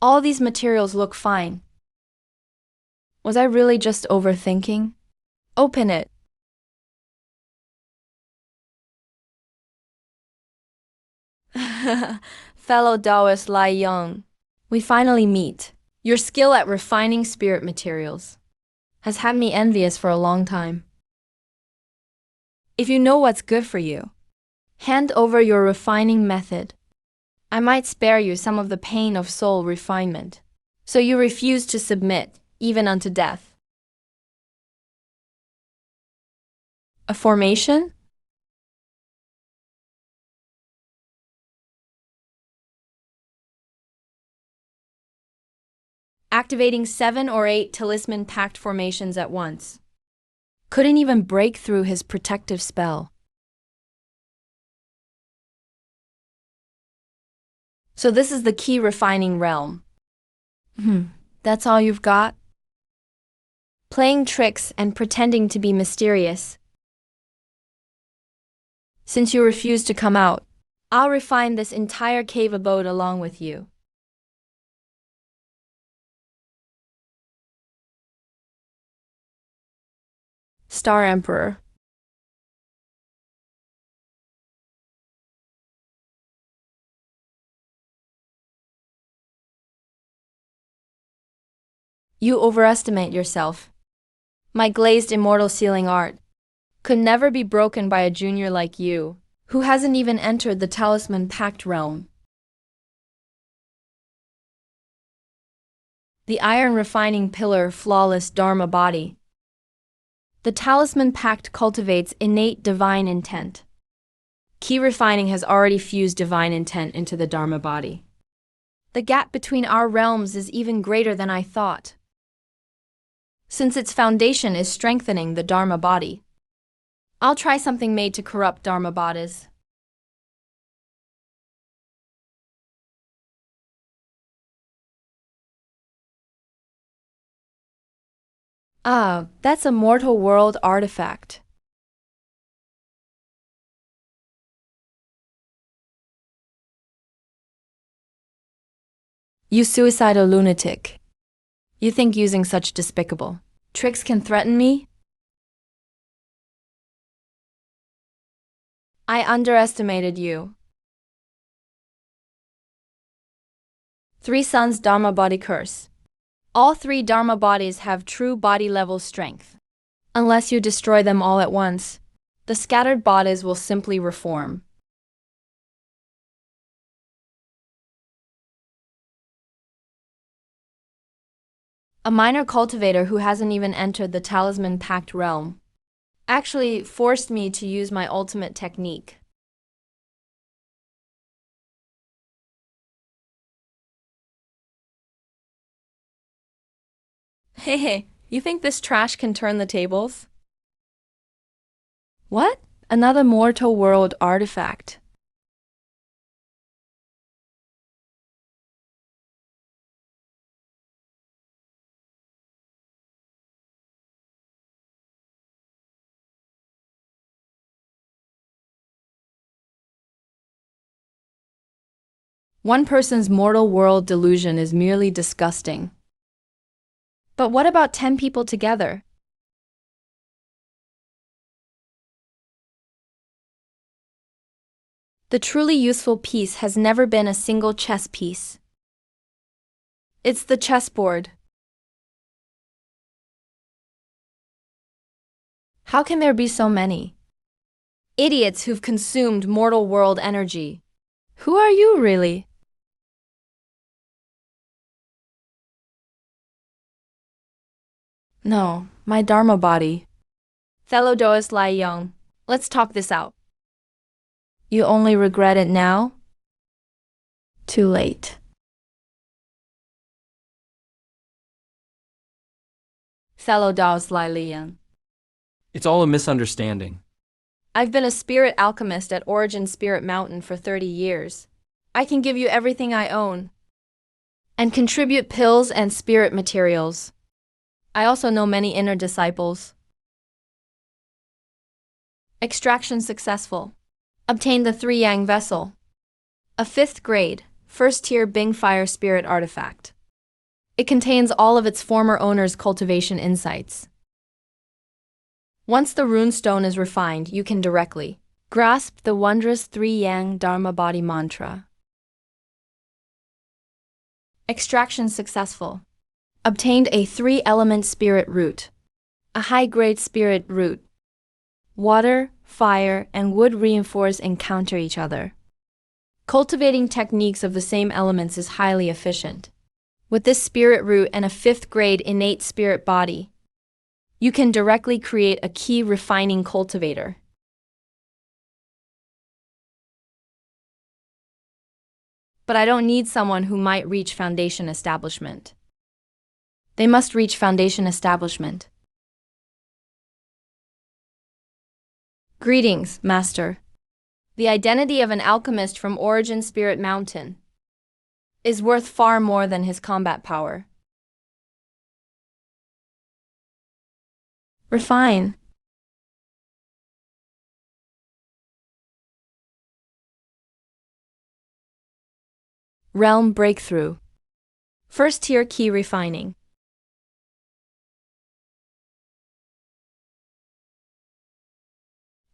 All these materials look fine. Was I really just overthinking? Open it. Fellow Taoist Lai Yang, we finally meet. Your skill at refining spirit materials has had me envious for a long time. If you know what's good for you, hand over your refining method. I might spare you some of the pain of soul refinement, so you refuse to submit, even unto death. A formation? Activating 7 or 8 talisman pact formations at once. Couldn't even break through his protective spell. So this is the key refining realm. That's all you've got? Playing tricks and pretending to be mysterious. Since you refuse to come out, I'll refine this entire cave abode along with you. Star Emperor. You overestimate yourself. My glazed immortal sealing art could never be broken by a junior like you, who hasn't even entered the talisman pact realm. The iron refining pillar, flawless Dharma body. The talisman pact cultivates innate divine intent. Key refining has already fused divine intent into the Dharma body. The gap between our realms is even greater than I thought, since its foundation is strengthening the Dharma body. I'll try something made to corrupt Dharma bodies. Ah, that's a mortal world artifact. You suicidal lunatic. You think using such despicable tricks can threaten me? I underestimated you. 3 Suns Dharma Body Curse. All 3 Dharma bodies have true body level strength. Unless you destroy them all at once, the scattered bodies will simply reform. A minor cultivator who hasn't even entered the talisman pact realm actually forced me to use my ultimate technique. Hey, you think this trash can turn the tables? What? Another mortal world artifact. One person's mortal world delusion is merely disgusting. But what about 10 people together? The truly useful piece has never been a single chess piece. It's the chessboard. How can there be so many idiots who've consumed mortal world energy? Who are you really? No, my Dharma body. Fellow Taoist Lai Yang, let's talk this out. You only regret it now? Too late. Fellow Taoist Lai Liang. It's all a misunderstanding. I've been a spirit alchemist at Origin Spirit Mountain for 30 years. I can give you everything I own. and contribute pills and spirit materials. I also know many inner disciples. Extraction successful. Obtained the 3 Yang vessel. A 5th grade, 1st tier Bing Fire Spirit artifact. It contains all of its former owner's cultivation insights. Once the rune stone is refined, you can directly grasp the wondrous 3 Yang Dharma body mantra. Extraction successful. Obtained a 3-element spirit root. A high-grade spirit root. Water, fire, and wood reinforce and counter each other. Cultivating techniques of the same elements is highly efficient. With this spirit root and a 5th grade innate spirit body, you can directly create a key refining cultivator. But I don't need someone who might reach foundation establishment. They must reach foundation establishment. Greetings, Master. The identity of an alchemist from Origin Spirit Mountain is worth far more than his combat power. Refine. Realm breakthrough. 1st tier key refining.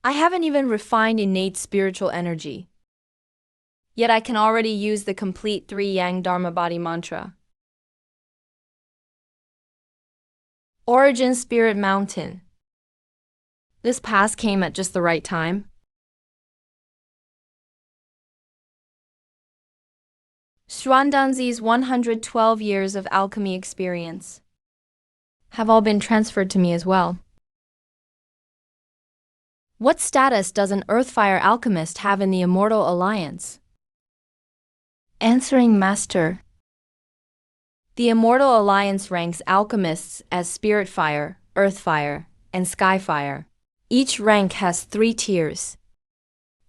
I haven't even refined innate spiritual energy. Yet I can already use the complete 3 Yang Dharma body mantra. Origin Spirit Mountain. This pass came at just the right time. Xuandanzi's 112 years of alchemy experience have all been transferred to me as well. What status does an Earthfire alchemist have in the Immortal Alliance? Answering Master. The Immortal Alliance ranks alchemists as Spiritfire, Earthfire, and Skyfire. Each rank has 3 tiers.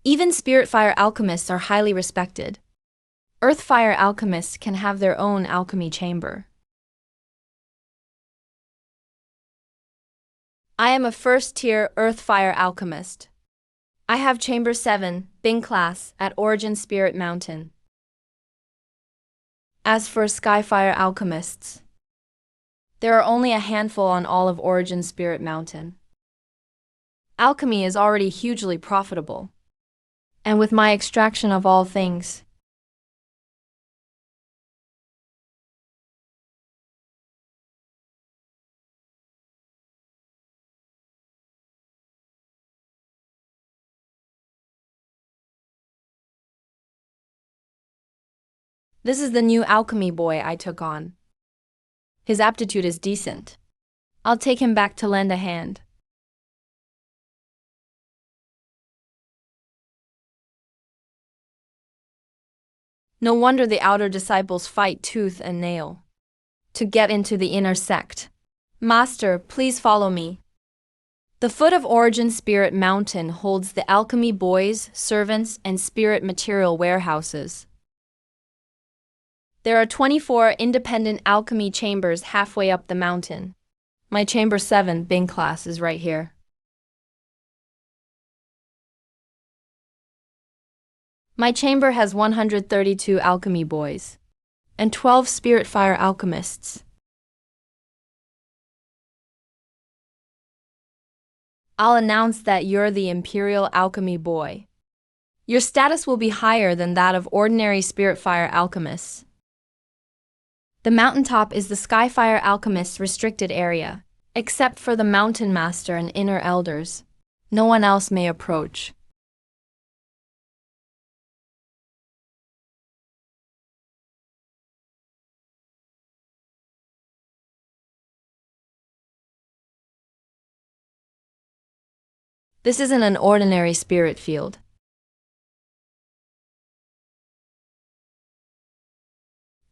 Even Spiritfire alchemists are highly respected. Earthfire alchemists can have their own alchemy chamber. I am a 1st tier Earthfire alchemist. I have Chamber 7, Bing class, at Origin Spirit Mountain. As for Skyfire alchemists, there are only a handful on all of Origin Spirit Mountain. Alchemy is already hugely profitable. And with my extraction of all things, this is the new alchemy boy I took on. His aptitude is decent. I'll take him back to lend a hand. No wonder the outer disciples fight tooth and nail to get into the inner sect. Master, please follow me. The foot of Origin Spirit Mountain holds the alchemy boys, servants, and spirit material warehouses. There are 24 independent alchemy chambers halfway up the mountain. My Chamber 7 Bing class is right here. My chamber has 132 alchemy boys and 12 Spiritfire alchemists. I'll announce that you're the Imperial Alchemy Boy. Your status will be higher than that of ordinary Spiritfire alchemists. The mountaintop is the Skyfire Alchemist's restricted area, except for the Mountain Master and Inner Elders. No one else may approach. This isn't an ordinary spirit field.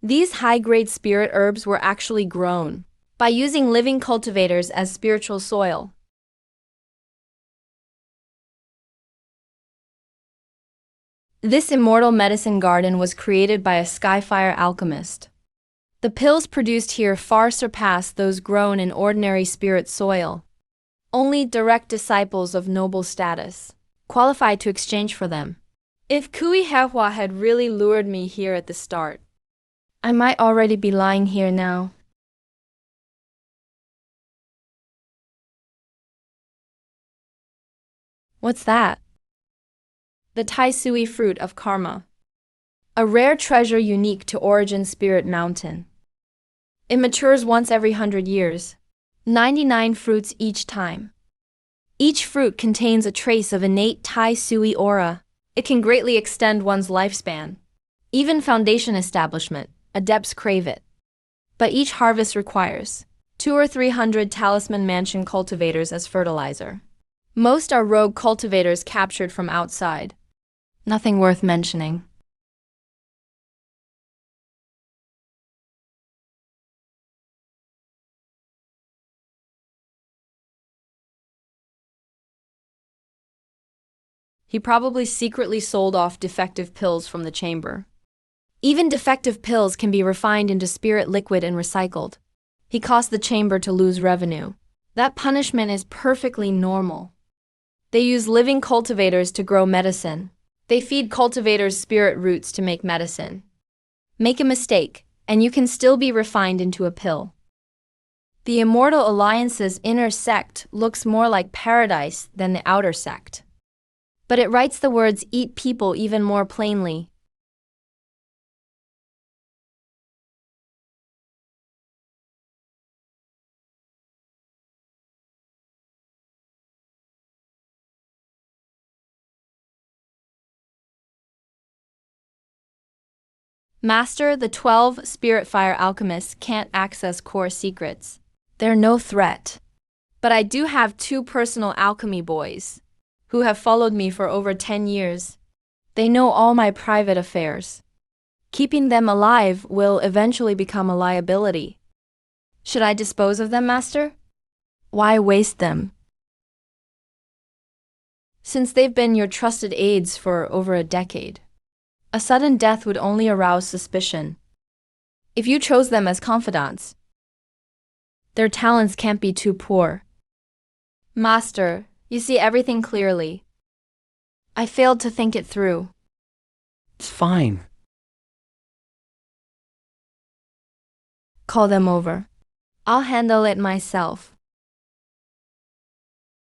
These high-grade spirit herbs were actually grown by using living cultivators as spiritual soil. This immortal medicine garden was created by a Skyfire alchemist. The pills produced here far surpass those grown in ordinary spirit soil. Only direct disciples of noble status qualify to exchange for them. If Kui Hehua had really lured me here at the start, I might already be lying here now. What's that? The Tai Sui fruit of karma. A rare treasure unique to Origin Spirit Mountain. It matures once every 100 years. 99 fruits each time. Each fruit contains a trace of innate Tai Sui aura. It can greatly extend one's lifespan. Even foundation establishment, adepts crave it. But each harvest requires 200 or 300 talisman mansion cultivators as fertilizer. Most are rogue cultivators captured from outside. Nothing worth mentioning. He probably secretly sold off defective pills from the chamber. Even defective pills can be refined into spirit liquid and recycled. He caused the chamber to lose revenue. That punishment is perfectly normal. They use living cultivators to grow medicine. They feed cultivators spirit roots to make medicine. Make a mistake, and you can still be refined into a pill. The Immortal Alliance's inner sect looks more like paradise than the outer sect. But it writes the words eat people even more plainly. Master, the 12 Spirit Fire Alchemists can't access core secrets. They're no threat. But I do have 2 personal alchemy boys who have followed me for over 10 years. They know all my private affairs. Keeping them alive will eventually become a liability. Should I dispose of them, Master? Why waste them? Since they've been your trusted aides for over a decade, a sudden death would only arouse suspicion. If you chose them as confidants, their talents can't be too poor. Master, you see everything clearly. I failed to think it through. It's fine. Call them over. I'll handle it myself.